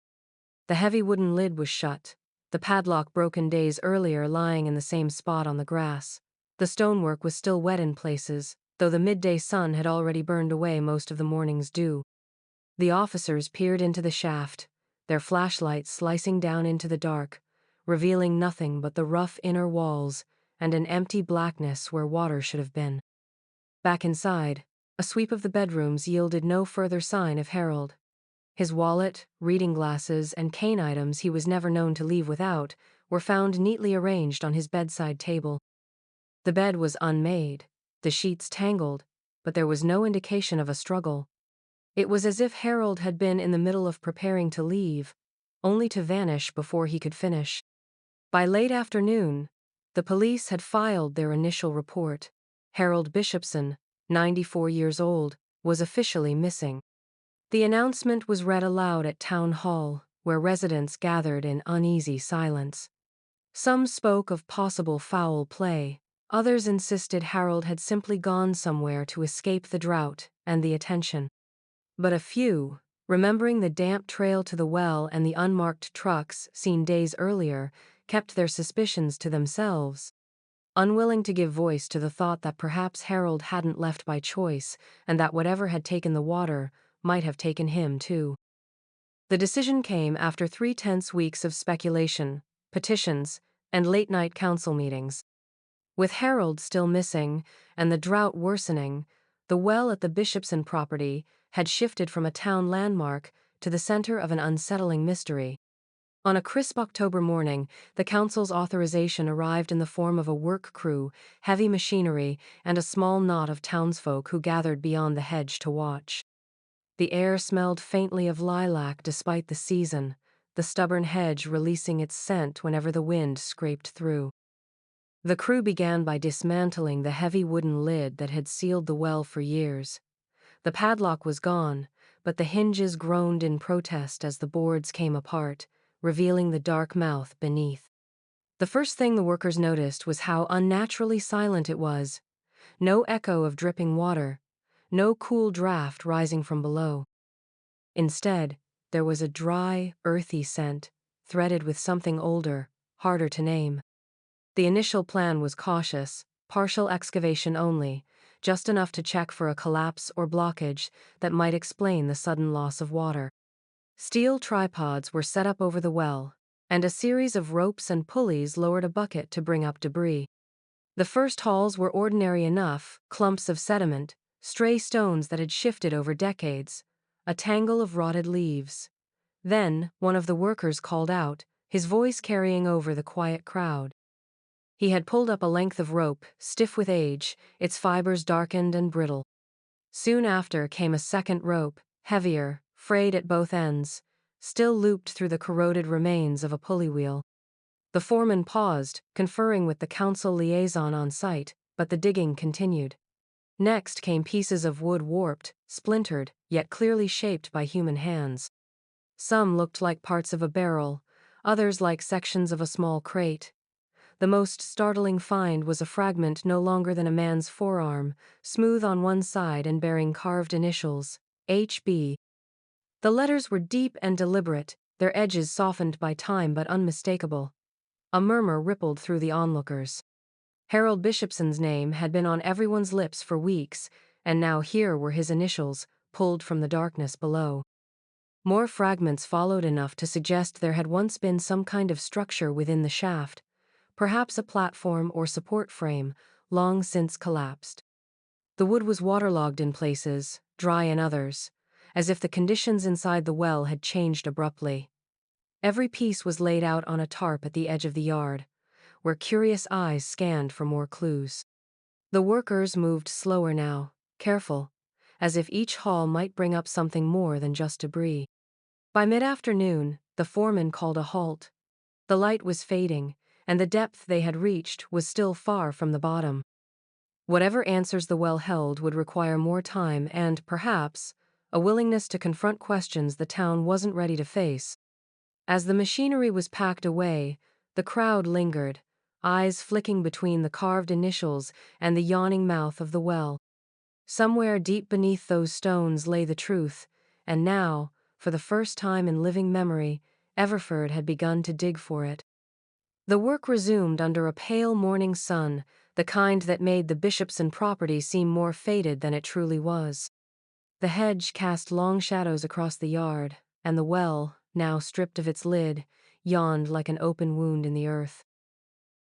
The heavy wooden lid was shut, the padlock broken days earlier lying in the same spot on the grass. The stonework was still wet in places, though the midday sun had already burned away most of the morning's dew. The officers peered into the shaft, their flashlights slicing down into the dark, revealing nothing but the rough inner walls and an empty blackness where water should have been. Back inside, a sweep of the bedrooms yielded no further sign of Harold. His wallet, reading glasses, and cane items he was never known to leave without were found neatly arranged on his bedside table. The bed was unmade, the sheets tangled, but there was no indication of a struggle. It was as if Harold had been in the middle of preparing to leave, only to vanish before he could finish. By late afternoon, the police had filed their initial report. Harold Bishopson, 94 years old, was officially missing. The announcement was read aloud at Town Hall, where residents gathered in uneasy silence. Some spoke of possible foul play, others insisted Harold had simply gone somewhere to escape the drought and the attention. But a few, remembering the damp trail to the well and the unmarked trucks seen days earlier, kept their suspicions to themselves, unwilling to give voice to the thought that perhaps Harold hadn't left by choice and that whatever had taken the water might have taken him too. The decision came after 3 tense weeks of speculation, petitions, and late-night council meetings. With Harold still missing and the drought worsening, the well at the Bishopson property had shifted from a town landmark to the center of an unsettling mystery. On a crisp October morning, the council's authorization arrived in the form of a work crew, heavy machinery, and a small knot of townsfolk who gathered beyond the hedge to watch. The air smelled faintly of lilac despite the season, the stubborn hedge releasing its scent whenever the wind scraped through. The crew began by dismantling the heavy wooden lid that had sealed the well for years. The padlock was gone, but the hinges groaned in protest as the boards came apart, revealing the dark mouth beneath. The first thing the workers noticed was how unnaturally silent it was. No echo of dripping water, no cool draft rising from below. Instead, there was a dry, earthy scent, threaded with something older, harder to name. The initial plan was cautious, partial excavation only, just enough to check for a collapse or blockage that might explain the sudden loss of water. Steel tripods were set up over the well, and a series of ropes and pulleys lowered a bucket to bring up debris. The first hauls were ordinary enough: clumps of sediment, stray stones that had shifted over decades, a tangle of rotted leaves. Then, one of the workers called out, his voice carrying over the quiet crowd. He had pulled up a length of rope, stiff with age, its fibers darkened and brittle. Soon after came a second rope, heavier, frayed at both ends, still looped through the corroded remains of a pulley wheel. The foreman paused, conferring with the council liaison on site, but the digging continued. Next came pieces of wood warped, splintered, yet clearly shaped by human hands. Some looked like parts of a barrel, others like sections of a small crate. The most startling find was a fragment no longer than a man's forearm, smooth on one side and bearing carved initials, HB. The letters were deep and deliberate, their edges softened by time but unmistakable. A murmur rippled through the onlookers. Harold Bishopson's name had been on everyone's lips for weeks, and now here were his initials, pulled from the darkness below. More fragments followed, enough to suggest there had once been some kind of structure within the shaft, perhaps a platform or support frame, long since collapsed. The wood was waterlogged in places, dry in others, as if the conditions inside the well had changed abruptly. Every piece was laid out on a tarp at the edge of the yard, where curious eyes scanned for more clues. The workers moved slower now, careful, as if each haul might bring up something more than just debris. By mid-afternoon, the foreman called a halt. The light was fading, and the depth they had reached was still far from the bottom. Whatever answers the well held would require more time and, perhaps, a willingness to confront questions the town wasn't ready to face. As the machinery was packed away, the crowd lingered, eyes flicking between the carved initials and the yawning mouth of the well. Somewhere deep beneath those stones lay the truth, and now, for the first time in living memory, Everford had begun to dig for it. The work resumed under a pale morning sun, the kind that made the Bishopson property seem more faded than it truly was. The hedge cast long shadows across the yard, and the well, now stripped of its lid, yawned like an open wound in the earth.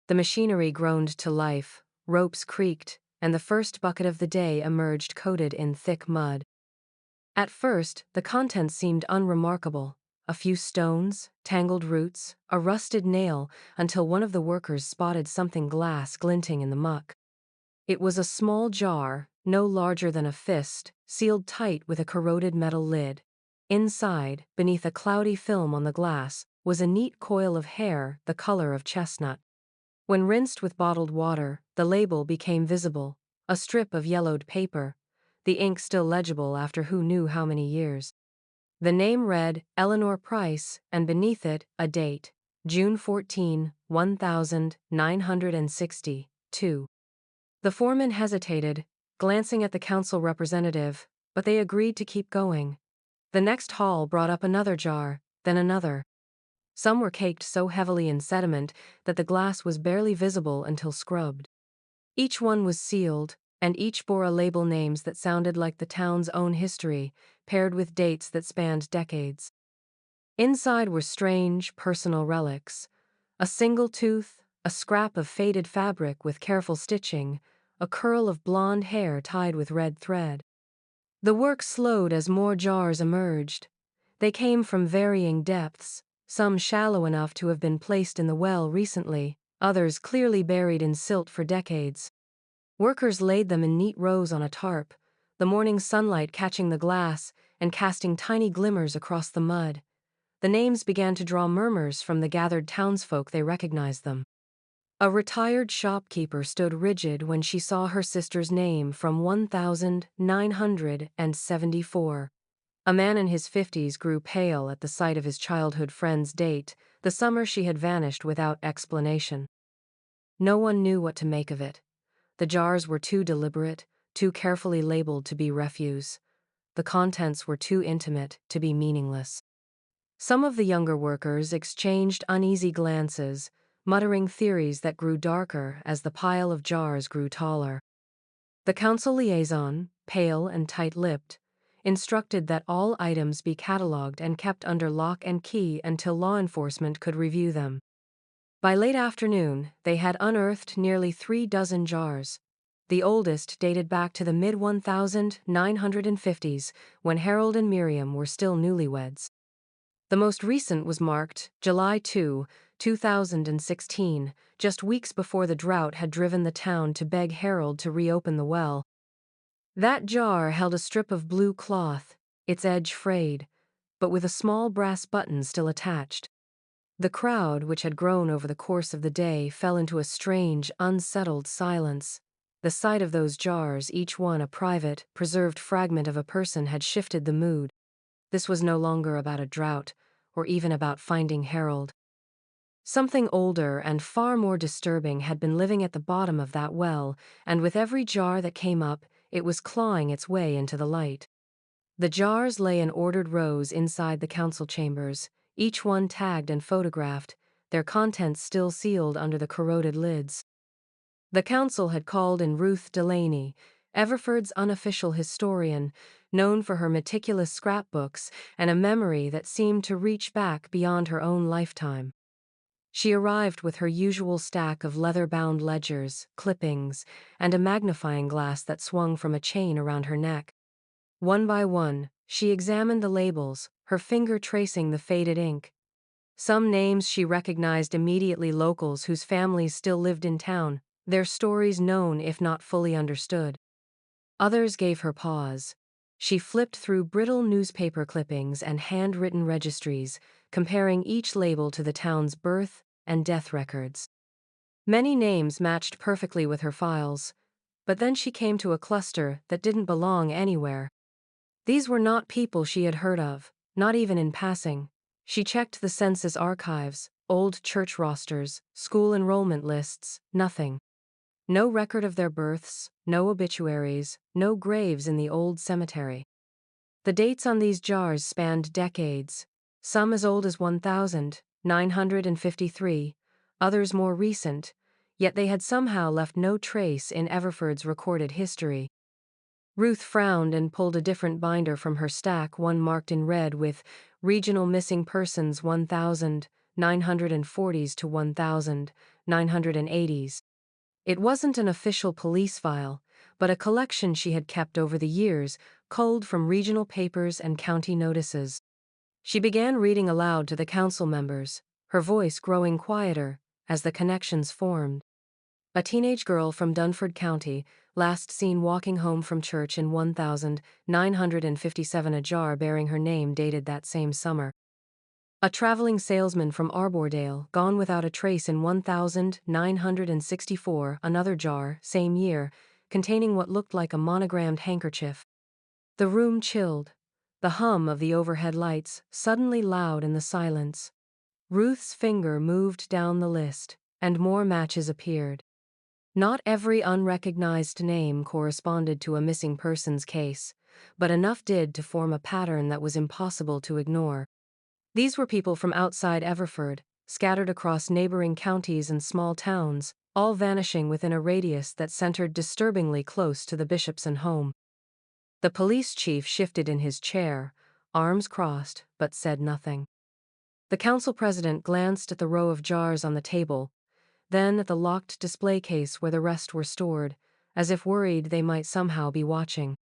The machinery groaned to life, ropes creaked, and the first bucket of the day emerged coated in thick mud. At first, the contents seemed unremarkable. A few stones, tangled roots, a rusted nail, until one of the workers spotted something glass glinting in the muck. It was a small jar, no larger than a fist, sealed tight with a corroded metal lid. Inside, beneath a cloudy film on the glass, was a neat coil of hair the color of chestnut. When rinsed with bottled water, the label became visible, a strip of yellowed paper, the ink still legible after who knew how many years. The name read Eleanor Price, and beneath it, a date, June 14, 1962. The foreman hesitated, glancing at the council representative, but they agreed to keep going. The next haul brought up another jar, then another. Some were caked so heavily in sediment that the glass was barely visible until scrubbed. Each one was sealed, and each bore a label names that sounded like the town's own history, paired with dates that spanned decades. Inside were strange, personal relics. A single tooth, a scrap of faded fabric with careful stitching, a curl of blonde hair tied with red thread. The work slowed as more jars emerged. They came from varying depths, some shallow enough to have been placed in the well recently, others clearly buried in silt for decades. Workers laid them in neat rows on a tarp, the morning sunlight catching the glass and casting tiny glimmers across the mud. The names began to draw murmurs from the gathered townsfolk. They recognized them. A retired shopkeeper stood rigid when she saw her sister's name from 1974. A man in his 50s grew pale at the sight of his childhood friend's date, the summer she had vanished without explanation. No one knew what to make of it. The jars were too deliberate, too carefully labeled to be refuse. The contents were too intimate to be meaningless. Some of the younger workers exchanged uneasy glances, muttering theories that grew darker as the pile of jars grew taller. The council liaison, pale and tight-lipped, instructed that all items be catalogued and kept under lock and key until law enforcement could review them. By late afternoon, they had unearthed nearly 3 dozen jars. The oldest dated back to the mid-1950s, when Harold and Miriam were still newlyweds. The most recent was marked July 2, 2016, just weeks before the drought had driven the town to beg Harold to reopen the well. That jar held a strip of blue cloth, its edge frayed, but with a small brass button still attached. The crowd, which had grown over the course of the day, fell into a strange, unsettled silence. The sight of those jars, each one a private, preserved fragment of a person, had shifted the mood. This was no longer about a drought, or even about finding Harold. Something older and far more disturbing had been living at the bottom of that well, and with every jar that came up, it was clawing its way into the light. The jars lay in ordered rows inside the council chambers, each one tagged and photographed, their contents still sealed under the corroded lids. The council had called in Ruth Delaney, Everford's unofficial historian, known for her meticulous scrapbooks and a memory that seemed to reach back beyond her own lifetime. She arrived with her usual stack of leather-bound ledgers, clippings, and a magnifying glass that swung from a chain around her neck. One by one, she examined the labels, her finger tracing the faded ink. Some names she recognized immediately, locals whose families still lived in town, their stories known if not fully understood. Others gave her pause. She flipped through brittle newspaper clippings and handwritten registries, comparing each label to the town's birth and death records. Many names matched perfectly with her files, but then she came to a cluster that didn't belong anywhere. These were not people she had heard of, not even in passing. She checked the census archives, old church rosters, school enrollment lists, nothing. No record of their births, no obituaries, no graves in the old cemetery. The dates on these jars spanned decades, some as old as 1953, others more recent, yet they had somehow left no trace in Everford's recorded history. Ruth frowned and pulled a different binder from her stack, one marked in red with Regional Missing Persons 1940s to 1980s. It wasn't an official police file, but a collection she had kept over the years, culled from regional papers and county notices. She began reading aloud to the council members, her voice growing quieter as the connections formed. A teenage girl from Dunford County, last seen walking home from church in 1957, a jar bearing her name dated that same summer. A traveling salesman from Arbordale, gone without a trace in 1964, another jar, same year, containing what looked like a monogrammed handkerchief. The room chilled, the hum of the overhead lights suddenly loud in the silence. Ruth's finger moved down the list, and more matches appeared. Not every unrecognized name corresponded to a missing persons case, but enough did to form a pattern that was impossible to ignore. These were people from outside Everford, scattered across neighboring counties and small towns, all vanishing within a radius that centered disturbingly close to the Bishopson home. The police chief shifted in his chair, arms crossed, but said nothing. The council president glanced at the row of jars on the table, then at the locked display case where the rest were stored, as if worried they might somehow be watching.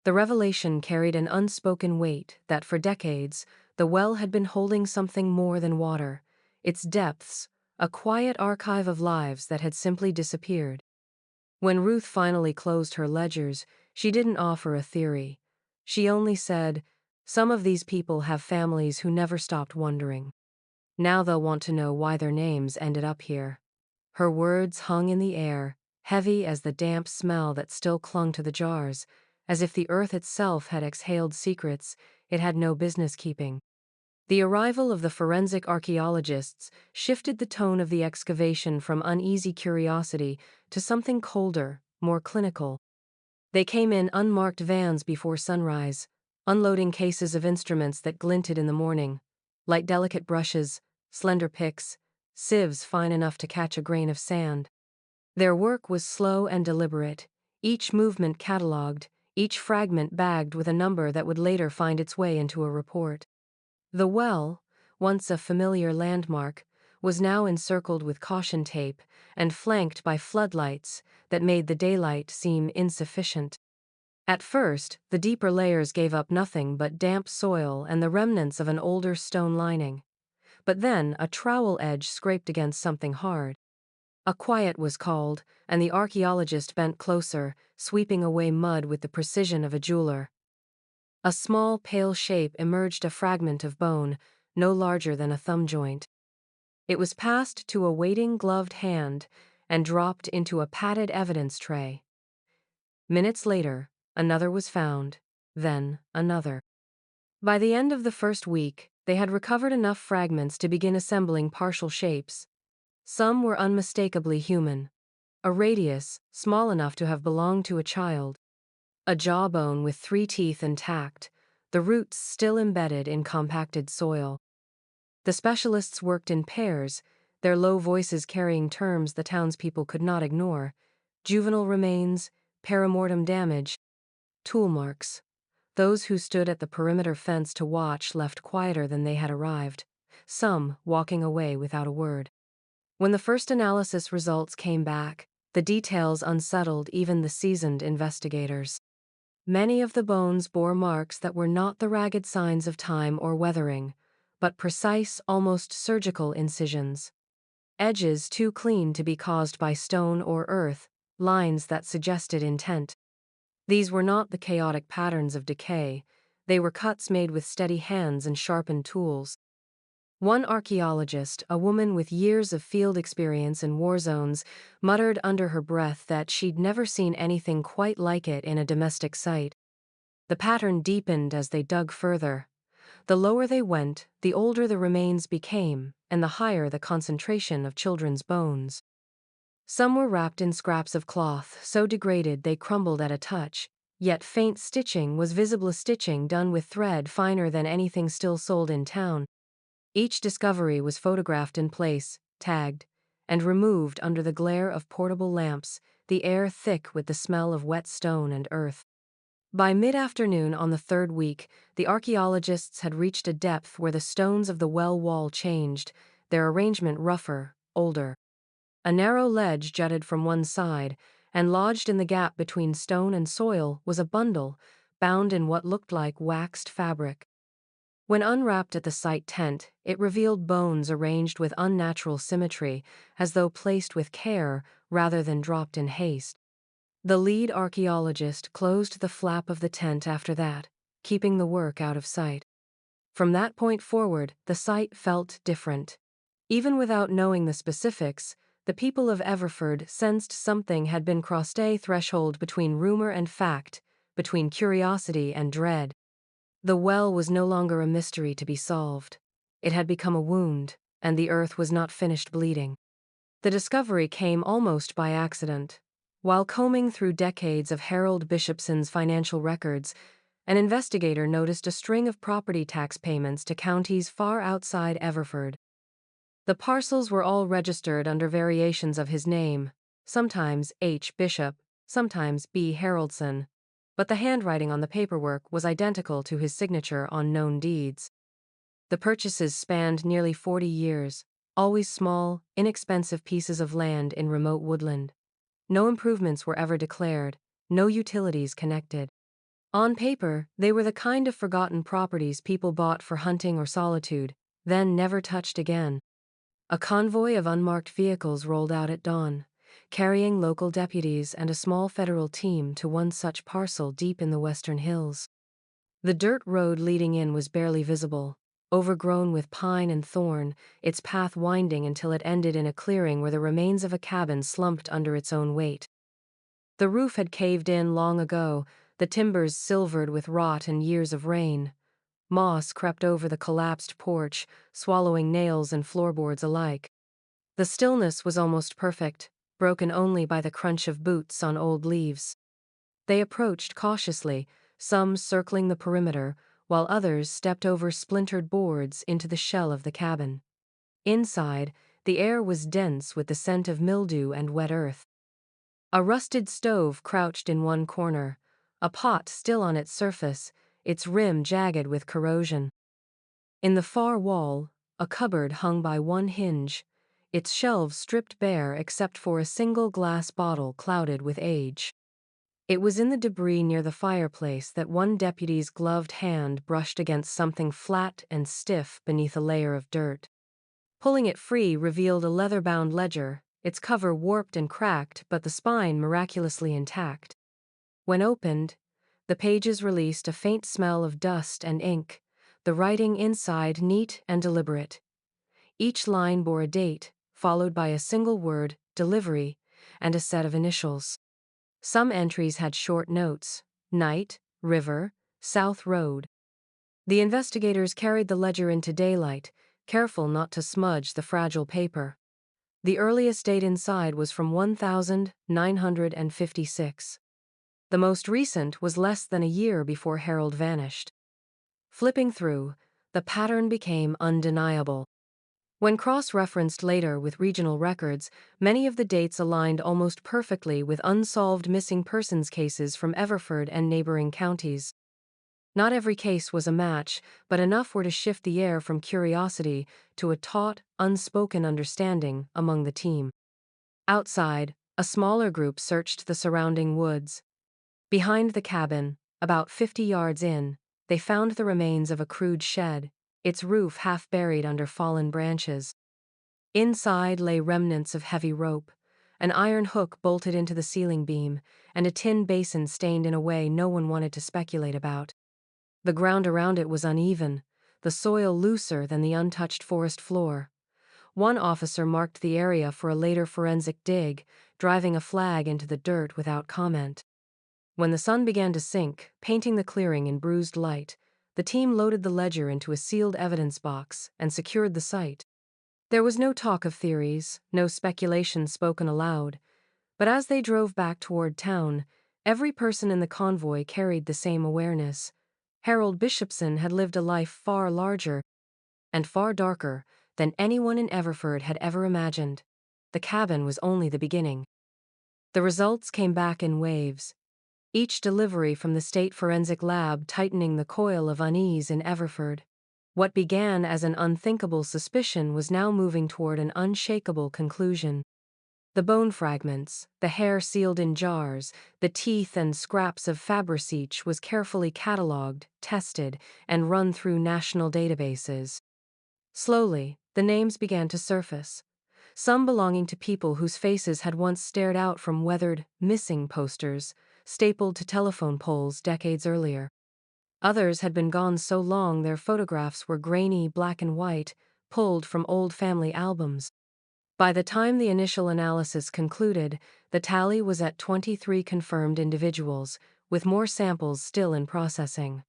The revelation carried an unspoken weight that for decades, the well had been holding something more than water, its depths, a quiet archive of lives that had simply disappeared. When Ruth finally closed her ledgers, she didn't offer a theory. She only said, "Some of these people have families who never stopped wondering. Now they'll want to know why their names ended up here." Her words hung in the air, heavy as the damp smell that still clung to the jars, as if the earth itself had exhaled secrets it had no business keeping. The arrival of the forensic archaeologists shifted the tone of the excavation from uneasy curiosity to something colder, more clinical. They came in unmarked vans before sunrise, unloading cases of instruments that glinted in the morning, like delicate brushes, slender picks, sieves fine enough to catch a grain of sand. Their work was slow and deliberate, each movement catalogued, each fragment bagged with a number that would later find its way into a report. The well, once a familiar landmark, was now encircled with caution tape and flanked by floodlights that made the daylight seem insufficient. At first, the deeper layers gave up nothing but damp soil and the remnants of an older stone lining. But then a trowel edge scraped against something hard. A quiet was called, and the archaeologist bent closer, sweeping away mud with the precision of a jeweler. A small, pale shape emerged, a fragment of bone, no larger than a thumb joint. It was passed to a waiting gloved hand and dropped into a padded evidence tray. Minutes later, another was found, then another. By the end of the first week, they had recovered enough fragments to begin assembling partial shapes. Some were unmistakably human. A radius, small enough to have belonged to a child. A jawbone with 3 teeth intact, the roots still embedded in compacted soil. The specialists worked in pairs, their low voices carrying terms the townspeople could not ignore: juvenile remains, perimortem damage, tool marks. Those who stood at the perimeter fence to watch left quieter than they had arrived, some walking away without a word. When the first analysis results came back, the details unsettled even the seasoned investigators. Many of the bones bore marks that were not the ragged signs of time or weathering, but precise, almost surgical incisions. Edges too clean to be caused by stone or earth, lines that suggested intent. These were not the chaotic patterns of decay, they were cuts made with steady hands and sharpened tools. One archaeologist, a woman with years of field experience in war zones, muttered under her breath that she'd never seen anything quite like it in a domestic site. The pattern deepened as they dug further. The lower they went, the older the remains became, and the higher the concentration of children's bones. Some were wrapped in scraps of cloth, so degraded they crumbled at a touch, yet faint stitching was visible, a stitching done with thread finer than anything still sold in town. Each discovery was photographed in place, tagged, and removed under the glare of portable lamps, the air thick with the smell of wet stone and earth. By mid-afternoon on the third week, the archaeologists had reached a depth where the stones of the well wall changed, their arrangement rougher, older. A narrow ledge jutted from one side, and lodged in the gap between stone and soil was a bundle, bound in what looked like waxed fabric. When unwrapped at the site tent, it revealed bones arranged with unnatural symmetry, as though placed with care rather than dropped in haste. The lead archaeologist closed the flap of the tent after that, keeping the work out of sight. From that point forward, the site felt different. Even without knowing the specifics, the people of Everford sensed something had been crossed, a threshold between rumor and fact, between curiosity and dread. The well was no longer a mystery to be solved. It had become a wound, and the earth was not finished bleeding. The discovery came almost by accident. While combing through decades of Harold Bishopson's financial records, an investigator noticed a string of property tax payments to counties far outside Everford. The parcels were all registered under variations of his name, sometimes H. Bishop, sometimes B. Haroldson, but the handwriting on the paperwork was identical to his signature on known deeds. The purchases spanned nearly 40 years, always small, inexpensive pieces of land in remote woodland. No improvements were ever declared, no utilities connected. On paper, they were the kind of forgotten properties people bought for hunting or solitude, then never touched again. A convoy of unmarked vehicles rolled out at dawn, carrying local deputies and a small federal team to one such parcel deep in the western hills. The dirt road leading in was barely visible, overgrown with pine and thorn, its path winding until it ended in a clearing where the remains of a cabin slumped under its own weight. The roof had caved in long ago, the timbers silvered with rot and years of rain. Moss crept over the collapsed porch, swallowing nails and floorboards alike. The stillness was almost perfect, broken only by the crunch of boots on old leaves. They approached cautiously, some circling the perimeter, while others stepped over splintered boards into the shell of the cabin. Inside, the air was dense with the scent of mildew and wet earth. A rusted stove crouched in one corner, a pot still on its surface, its rim jagged with corrosion. In the far wall, a cupboard hung by one hinge, its shelves stripped bare except for a single glass bottle clouded with age. It was in the debris near the fireplace that one deputy's gloved hand brushed against something flat and stiff beneath a layer of dirt. Pulling it free revealed a leather-bound ledger, its cover warped and cracked but the spine miraculously intact. When opened, the pages released a faint smell of dust and ink, the writing inside neat and deliberate. Each line bore a date, followed by a single word, delivery, and a set of initials. Some entries had short notes: night, river, south road. The investigators carried the ledger into daylight, careful not to smudge the fragile paper. The earliest date inside was from 1956. The most recent was less than a year before Harold vanished. Flipping through, the pattern became undeniable. When cross-referenced later with regional records, many of the dates aligned almost perfectly with unsolved missing persons cases from Everford and neighboring counties. Not every case was a match, but enough were to shift the air from curiosity to a taut, unspoken understanding among the team. Outside, a smaller group searched the surrounding woods. Behind the cabin, about 50 yards in, they found the remains of a crude shed, its roof half buried under fallen branches. Inside lay remnants of heavy rope, an iron hook bolted into the ceiling beam, and a tin basin stained in a way no one wanted to speculate about. The ground around it was uneven, the soil looser than the untouched forest floor. One officer marked the area for a later forensic dig, driving a flag into the dirt without comment. When the sun began to sink, painting the clearing in bruised light, the team loaded the ledger into a sealed evidence box and secured the site. There was no talk of theories, no speculation spoken aloud, but as they drove back toward town, every person in the convoy carried the same awareness. Harold Bishopson had lived a life far larger and far darker than anyone in Everford had ever imagined. The cabin was only the beginning. The results came back in waves, each delivery from the state forensic lab tightening the coil of unease in Everford. What began as an unthinkable suspicion was now moving toward an unshakable conclusion. The bone fragments, the hair sealed in jars, the teeth and scraps of fabric was carefully catalogued, tested, and run through national databases. Slowly, the names began to surface, some belonging to people whose faces had once stared out from weathered, missing posters, stapled to telephone poles decades earlier. Others had been gone so long their photographs were grainy black and white, pulled from old family albums. By the time the initial analysis concluded, the tally was at 23 confirmed individuals, with more samples still in processing.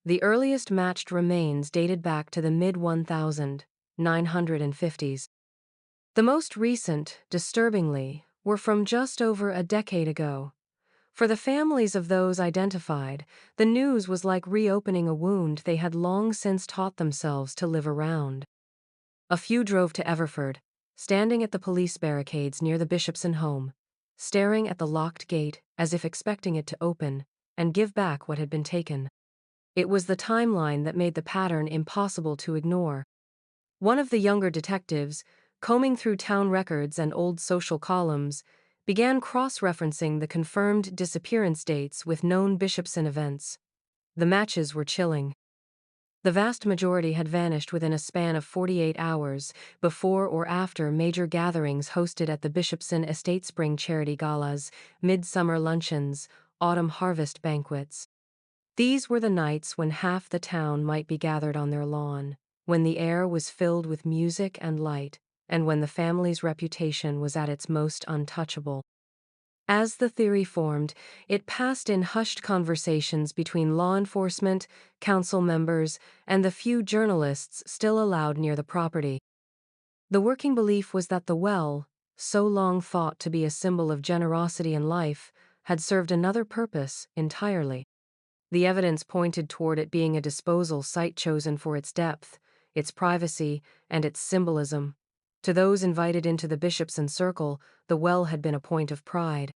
The earliest matched remains dated back to the mid-1950s. The most recent, disturbingly, were from just over a decade ago. For the families of those identified, the news was like reopening a wound they had long since taught themselves to live around. A few drove to Everford, standing at the police barricades near the Bishopson home, staring at the locked gate as if expecting it to open and give back what had been taken. It was the timeline that made the pattern impossible to ignore. One of the younger detectives, combing through town records and old social columns, began cross-referencing the confirmed disappearance dates with known Bishopson events. The matches were chilling. The vast majority had vanished within a span of 48 hours, before or after major gatherings hosted at the Bishopson Estate Spring Charity Galas, midsummer luncheons, autumn harvest banquets. These were the nights when half the town might be gathered on their lawn, when the air was filled with music and light, and when the family's reputation was at its most untouchable. As the theory formed, it passed in hushed conversations between law enforcement, council members, and the few journalists still allowed near the property. The working belief was that the well, so long thought to be a symbol of generosity and life, had served another purpose entirely. The evidence pointed toward it being a disposal site chosen for its depth, its privacy, and its symbolism. To those invited into the Bishopson circle, the well had been a point of pride.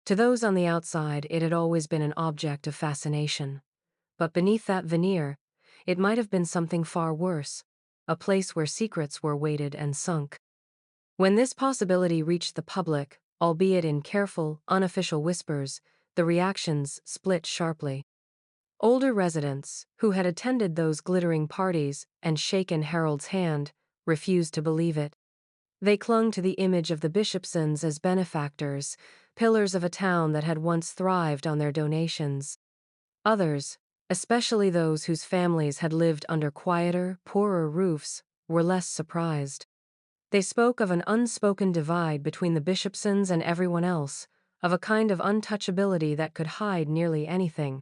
To those on the outside, it had always been an object of fascination. But beneath that veneer, it might have been something far worse, a place where secrets were weighted and sunk. When this possibility reached the public, albeit in careful, unofficial whispers, the reactions split sharply. Older residents, who had attended those glittering parties and shaken Harold's hand, refused to believe it. They clung to the image of the Bishopsons as benefactors, pillars of a town that had once thrived on their donations. Others, especially those whose families had lived under quieter, poorer roofs, were less surprised. They spoke of an unspoken divide between the Bishopsons and everyone else, of a kind of untouchability that could hide nearly anything.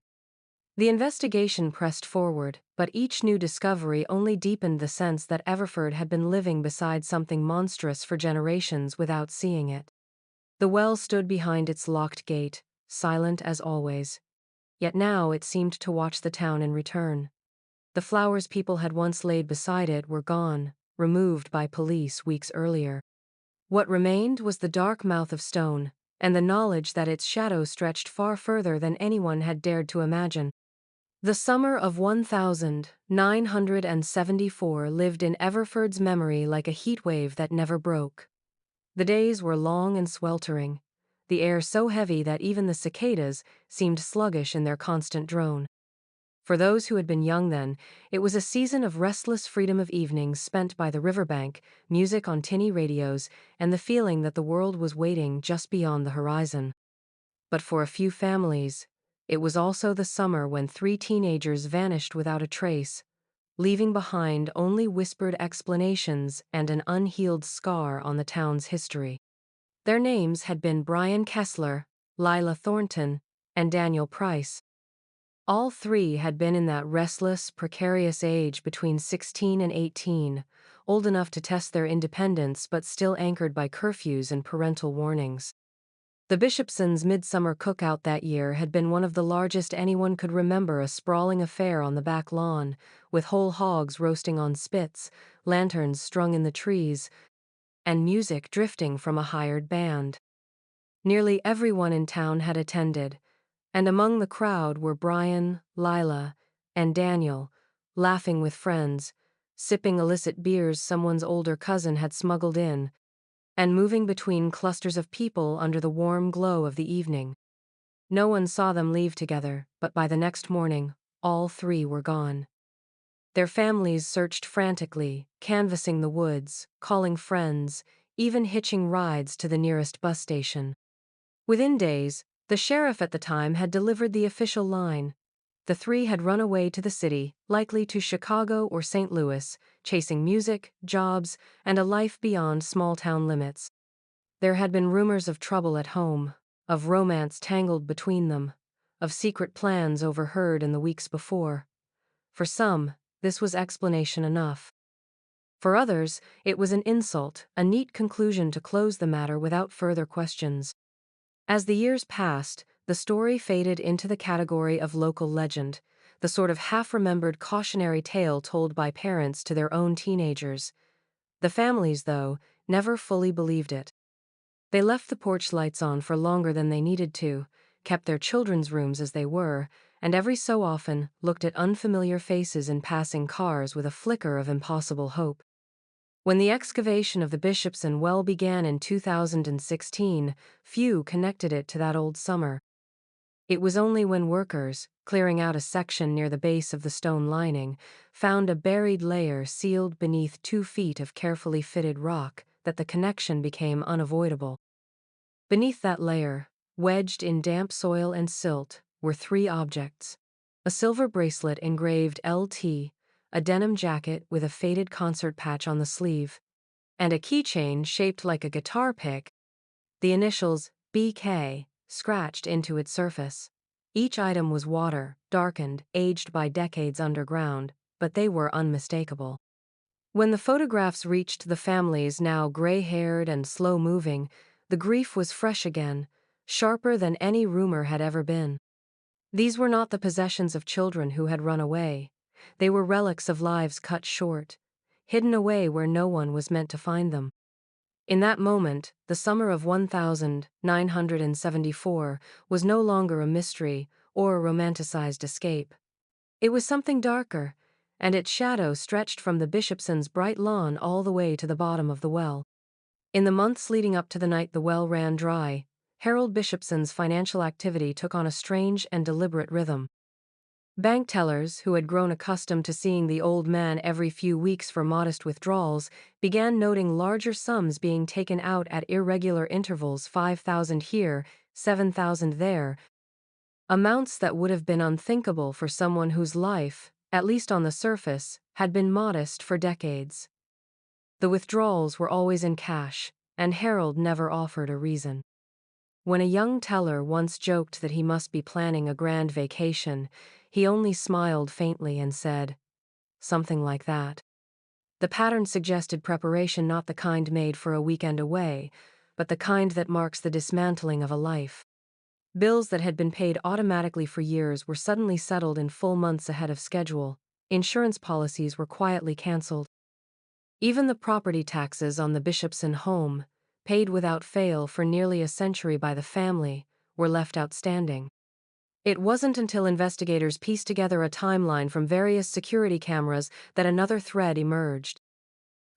The investigation pressed forward, but each new discovery only deepened the sense that Everford had been living beside something monstrous for generations without seeing it. The well stood behind its locked gate, silent as always. Yet now it seemed to watch the town in return. The flowers people had once laid beside it were gone, removed by police weeks earlier. What remained was the dark mouth of stone, and the knowledge that its shadow stretched far further than anyone had dared to imagine. The summer of 1974 lived in Everford's memory like a heatwave that never broke. The days were long and sweltering, the air so heavy that even the cicadas seemed sluggish in their constant drone. For those who had been young then, it was a season of restless freedom of evenings spent by the riverbank, music on tinny radios, and the feeling that the world was waiting just beyond the horizon. But for a few families, it was also the summer when 3 teenagers vanished without a trace, leaving behind only whispered explanations and an unhealed scar on the town's history. Their names had been Brian Kessler, Lila Thornton, and Daniel Price. All 3 had been in that restless, precarious age between 16 and 18, old enough to test their independence but still anchored by curfews and parental warnings. The Bishopsons' midsummer cookout that year had been one of the largest anyone could remember, a sprawling affair on the back lawn, with whole hogs roasting on spits, lanterns strung in the trees, and music drifting from a hired band. Nearly everyone in town had attended, and among the crowd were Brian, Lila, and Daniel, laughing with friends, sipping illicit beers someone's older cousin had smuggled in, and moving between clusters of people under the warm glow of the evening. No one saw them leave together, but by the next morning, all three were gone. Their families searched frantically, canvassing the woods, calling friends, even hitching rides to the nearest bus station. Within days, the sheriff at the time had delivered the official line. The three had run away to the city, likely to Chicago or St. Louis, chasing music, jobs, and a life beyond small-town limits. There had been rumors of trouble at home, of romance tangled between them, of secret plans overheard in the weeks before. For some, this was explanation enough. For others, it was an insult, a neat conclusion to close the matter without further questions. As the years passed, the story faded into the category of local legend, the sort of half-remembered cautionary tale told by parents to their own teenagers. The families, though, never fully believed it. They left the porch lights on for longer than they needed to, kept their children's rooms as they were, and every so often looked at unfamiliar faces in passing cars with a flicker of impossible hope. When the excavation of the Bishopson well began in 2016, few connected it to that old summer. It was only when workers, clearing out a section near the base of the stone lining, found a buried layer sealed beneath 2 feet of carefully fitted rock that the connection became unavoidable. Beneath that layer, wedged in damp soil and silt, were 3 objects: a silver bracelet engraved LT, a denim jacket with a faded concert patch on the sleeve, and a keychain shaped like a guitar pick, the initials BK scratched into its surface. Each item was water, darkened, aged by decades underground, but they were unmistakable. When the photographs reached the families, now gray-haired and slow-moving, the grief was fresh again, sharper than any rumor had ever been. These were not the possessions of children who had run away. They were relics of lives cut short, hidden away where no one was meant to find them. In that moment, the summer of 1974 was no longer a mystery or a romanticized escape. It was something darker, and its shadow stretched from the Bishopsons' bright lawn all the way to the bottom of the well. In the months leading up to the night the well ran dry, Harold Bishopson's financial activity took on a strange and deliberate rhythm. Bank tellers, who had grown accustomed to seeing the old man every few weeks for modest withdrawals, began noting larger sums being taken out at irregular intervals: 5,000 here, 7,000 there, amounts that would have been unthinkable for someone whose life, at least on the surface, had been modest for decades. The withdrawals were always in cash, and Harold never offered a reason. When a young teller once joked that he must be planning a grand vacation, he only smiled faintly and said, "Something like that." The pattern suggested preparation, not the kind made for a weekend away, but the kind that marks the dismantling of a life. Bills that had been paid automatically for years were suddenly settled in full months ahead of schedule. Insurance policies were quietly canceled. Even the property taxes on the Bishopson home, paid without fail for nearly a century by the family, were left outstanding. It wasn't until investigators pieced together a timeline from various security cameras that another thread emerged.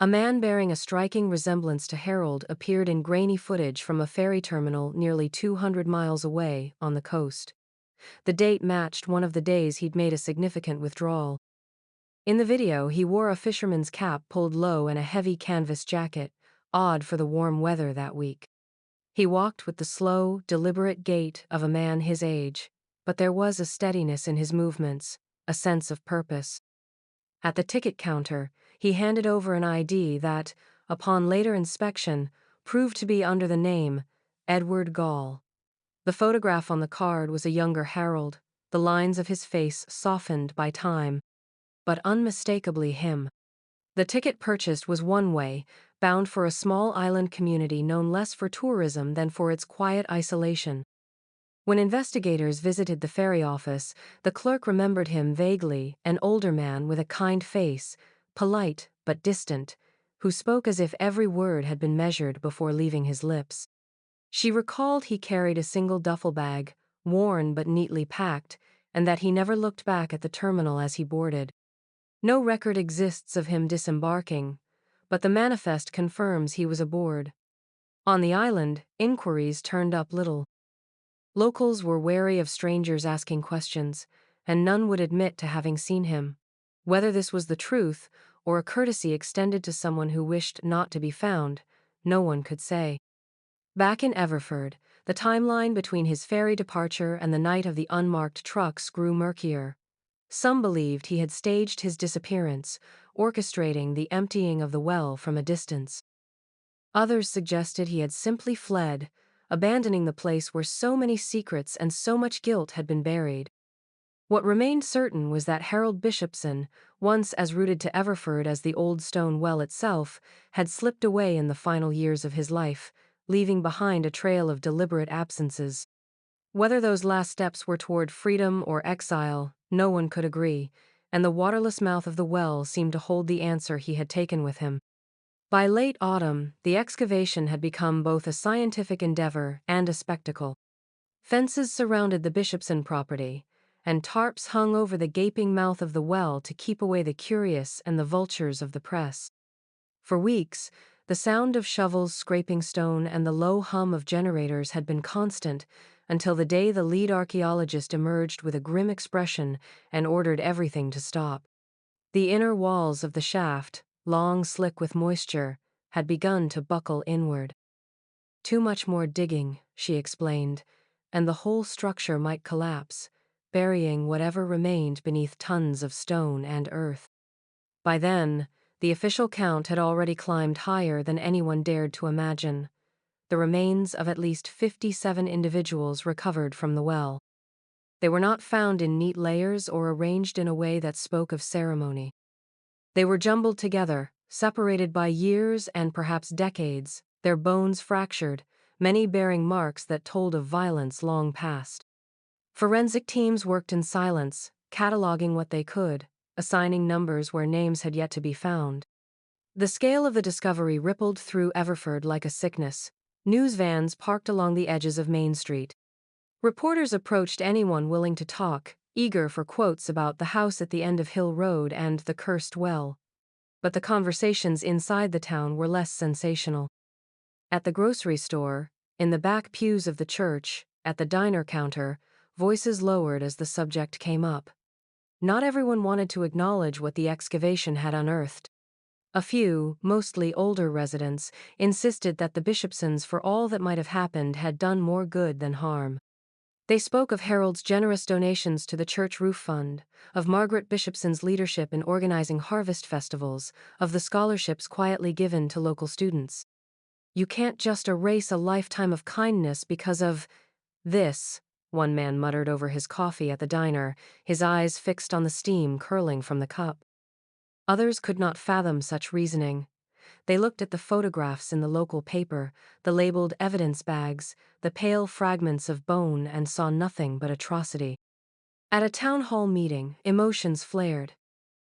A man bearing a striking resemblance to Harold appeared in grainy footage from a ferry terminal nearly 200 miles away on the coast. The date matched one of the days he'd made a significant withdrawal. In the video, he wore a fisherman's cap pulled low and a heavy canvas jacket, odd for the warm weather that week. He walked with the slow, deliberate gait of a man his age, but there was a steadiness in his movements, a sense of purpose. At the ticket counter, he handed over an ID that, upon later inspection, proved to be under the name Edward Gall. The photograph on the card was a younger Harold, the lines of his face softened by time, but unmistakably him. The ticket purchased was one way, bound for a small island community known less for tourism than for its quiet isolation. When investigators visited the ferry office, the clerk remembered him vaguely, an older man with a kind face, polite but distant, who spoke as if every word had been measured before leaving his lips. She recalled he carried a single duffel bag, worn but neatly packed, and that he never looked back at the terminal as he boarded. No record exists of him disembarking, but the manifest confirms he was aboard. On the island, inquiries turned up little. Locals were wary of strangers asking questions, and none would admit to having seen him. Whether this was the truth, or a courtesy extended to someone who wished not to be found, no one could say. Back in Everford, the timeline between his ferry departure and the night of the unmarked trucks grew murkier. Some believed he had staged his disappearance, orchestrating the emptying of the well from a distance. Others suggested he had simply fled, abandoning the place where so many secrets and so much guilt had been buried. What remained certain was that Harold Bishopson, once as rooted to Everford as the old stone well itself, had slipped away in the final years of his life, leaving behind a trail of deliberate absences. Whether those last steps were toward freedom or exile, no one could agree, and the waterless mouth of the well seemed to hold the answer he had taken with him. By late autumn, the excavation had become both a scientific endeavor and a spectacle. Fences surrounded the Bishopson property, and tarps hung over the gaping mouth of the well to keep away the curious and the vultures of the press. For weeks, the sound of shovels scraping stone and the low hum of generators had been constant, until the day the lead archaeologist emerged with a grim expression and ordered everything to stop. The inner walls of the shaft, long slick with moisture, had begun to buckle inward. Too much more digging, she explained, and the whole structure might collapse, burying whatever remained beneath tons of stone and earth. By then, the official count had already climbed higher than anyone dared to imagine. The remains of at least 57 individuals recovered from the well. They were not found in neat layers or arranged in a way that spoke of ceremony. They were jumbled together, separated by years and perhaps decades, their bones fractured, many bearing marks that told of violence long past. Forensic teams worked in silence, cataloging what they could, assigning numbers where names had yet to be found. The scale of the discovery rippled through Everford like a sickness. News vans parked along the edges of Main Street. Reporters approached anyone willing to talk, eager for quotes about the house at the end of Hill Road and the cursed well. But the conversations inside the town were less sensational. At the grocery store, in the back pews of the church, at the diner counter, voices lowered as the subject came up. Not everyone wanted to acknowledge what the excavation had unearthed. A few, mostly older residents, insisted that the Bishopsons, for all that might have happened, had done more good than harm. They spoke of Harold's generous donations to the church roof fund, of Margaret Bishopson's leadership in organizing harvest festivals, of the scholarships quietly given to local students. You can't just erase a lifetime of kindness because of this, one man muttered over his coffee at the diner, his eyes fixed on the steam curling from the cup. Others could not fathom such reasoning. They looked at the photographs in the local paper, the labeled evidence bags, the pale fragments of bone, and saw nothing but atrocity. At a town hall meeting, emotions flared.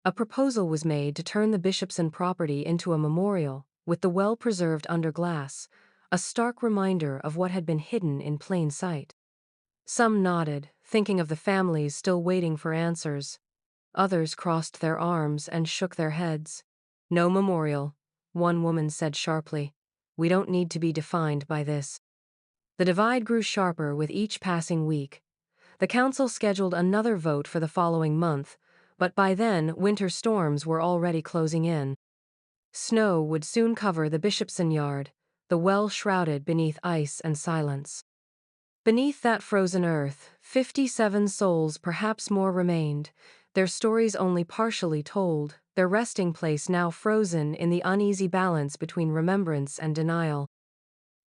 A proposal was made to turn the Bishopson property into a memorial, with the well preserved under glass, a stark reminder of what had been hidden in plain sight. Some nodded, thinking of the families still waiting for answers. Others crossed their arms and shook their heads. No memorial, one woman said sharply. We don't need to be defined by this. The divide grew sharper with each passing week. The council scheduled another vote for the following month, but by then winter storms were already closing in. Snow would soon cover the Bishopson yard, the well shrouded beneath ice and silence. Beneath that frozen earth, 57 souls, perhaps more, remained, their stories only partially told, their resting place now frozen in the uneasy balance between remembrance and denial.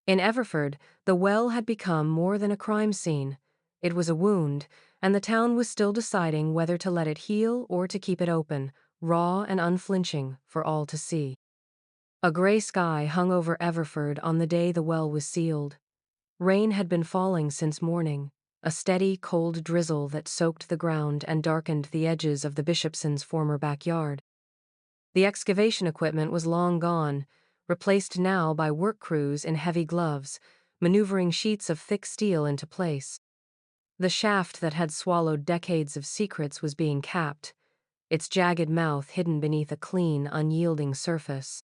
In Everford, the well had become more than a crime scene. It was a wound, and the town was still deciding whether to let it heal or to keep it open, raw and unflinching, for all to see. A gray sky hung over Everford on the day the well was sealed. Rain had been falling since morning, a steady, cold drizzle that soaked the ground and darkened the edges of the Bishopsons' former backyard. The excavation equipment was long gone, replaced now by work crews in heavy gloves, maneuvering sheets of thick steel into place. The shaft that had swallowed decades of secrets was being capped, its jagged mouth hidden beneath a clean, unyielding surface.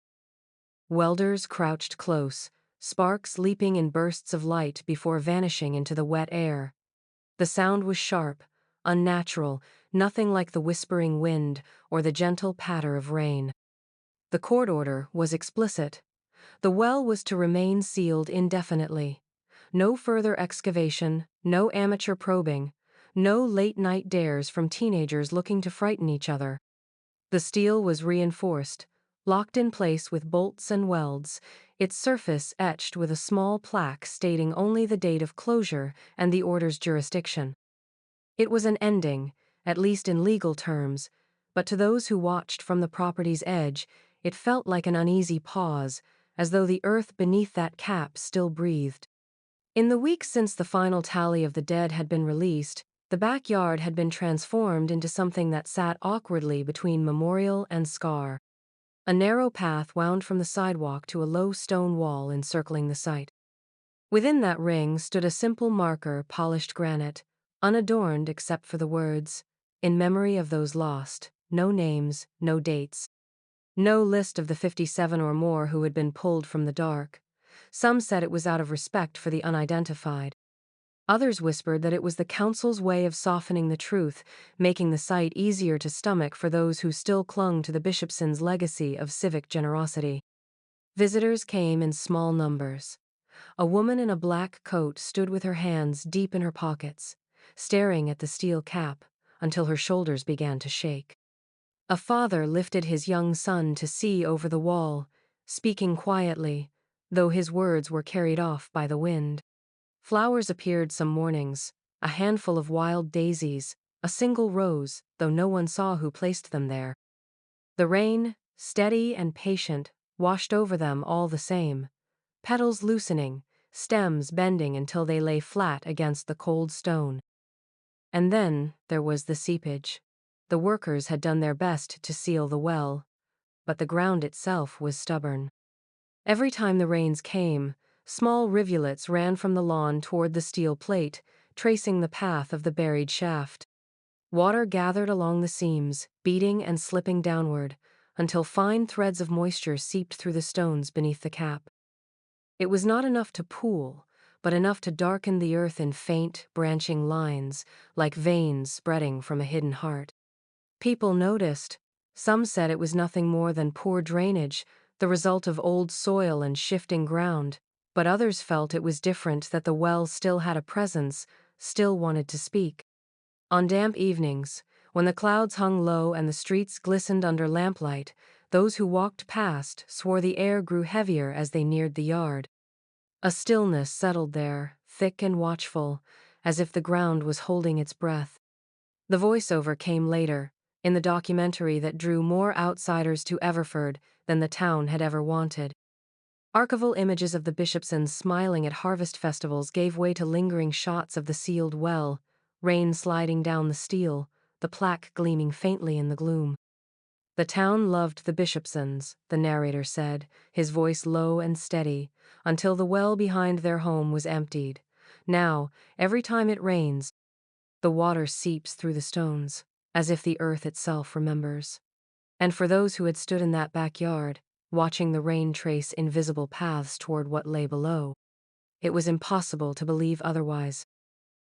Welders crouched close, sparks leaping in bursts of light before vanishing into the wet air. The sound was sharp, unnatural, nothing like the whispering wind or the gentle patter of rain. The court order was explicit. The well was to remain sealed indefinitely. No further excavation, no amateur probing, no late-night dares from teenagers looking to frighten each other. The steel was reinforced, locked in place with bolts and welds, its surface etched with a small plaque stating only the date of closure and the order's jurisdiction. It was an ending, at least in legal terms, but to those who watched from the property's edge, it felt like an uneasy pause, as though the earth beneath that cap still breathed. In the weeks since the final tally of the dead had been released, the backyard had been transformed into something that sat awkwardly between memorial and scar. A narrow path wound from the sidewalk to a low stone wall encircling the site. Within that ring stood a simple marker, polished granite, unadorned except for the words, "In memory of those lost," no names, no dates. No list of the 57 or more who had been pulled from the dark. Some said it was out of respect for the unidentified. Others whispered that it was the council's way of softening the truth, making the site easier to stomach for those who still clung to the Bishopsons' legacy of civic generosity. Visitors came in small numbers. A woman in a black coat stood with her hands deep in her pockets, staring at the steel cap until her shoulders began to shake. A father lifted his young son to see over the wall, speaking quietly, though his words were carried off by the wind. Flowers appeared some mornings, a handful of wild daisies, a single rose, though no one saw who placed them there. The rain, steady and patient, washed over them all the same, petals loosening, stems bending until they lay flat against the cold stone. And then there was the seepage. The workers had done their best to seal the well, but the ground itself was stubborn. Every time the rains came, small rivulets ran from the lawn toward the steel plate, tracing the path of the buried shaft. Water gathered along the seams, beating and slipping downward, until fine threads of moisture seeped through the stones beneath the cap. It was not enough to pool, but enough to darken the earth in faint, branching lines, like veins spreading from a hidden heart. People noticed. Some said it was nothing more than poor drainage, the result of old soil and shifting ground, but others felt it was different, that the well still had a presence, still wanted to speak. On damp evenings, when the clouds hung low and the streets glistened under lamplight, those who walked past swore the air grew heavier as they neared the yard. A stillness settled there, thick and watchful, as if the ground was holding its breath. The voiceover came later, in the documentary that drew more outsiders to Everford than the town had ever wanted. Archival images of the Bishopsons smiling at harvest festivals gave way to lingering shots of the sealed well, rain sliding down the steel, the plaque gleaming faintly in the gloom. The town loved the Bishopsons, the narrator said, his voice low and steady, until the well behind their home was emptied. Now, every time it rains, the water seeps through the stones, as if the earth itself remembers. And for those who had stood in that backyard, watching the rain trace invisible paths toward what lay below, it was impossible to believe otherwise.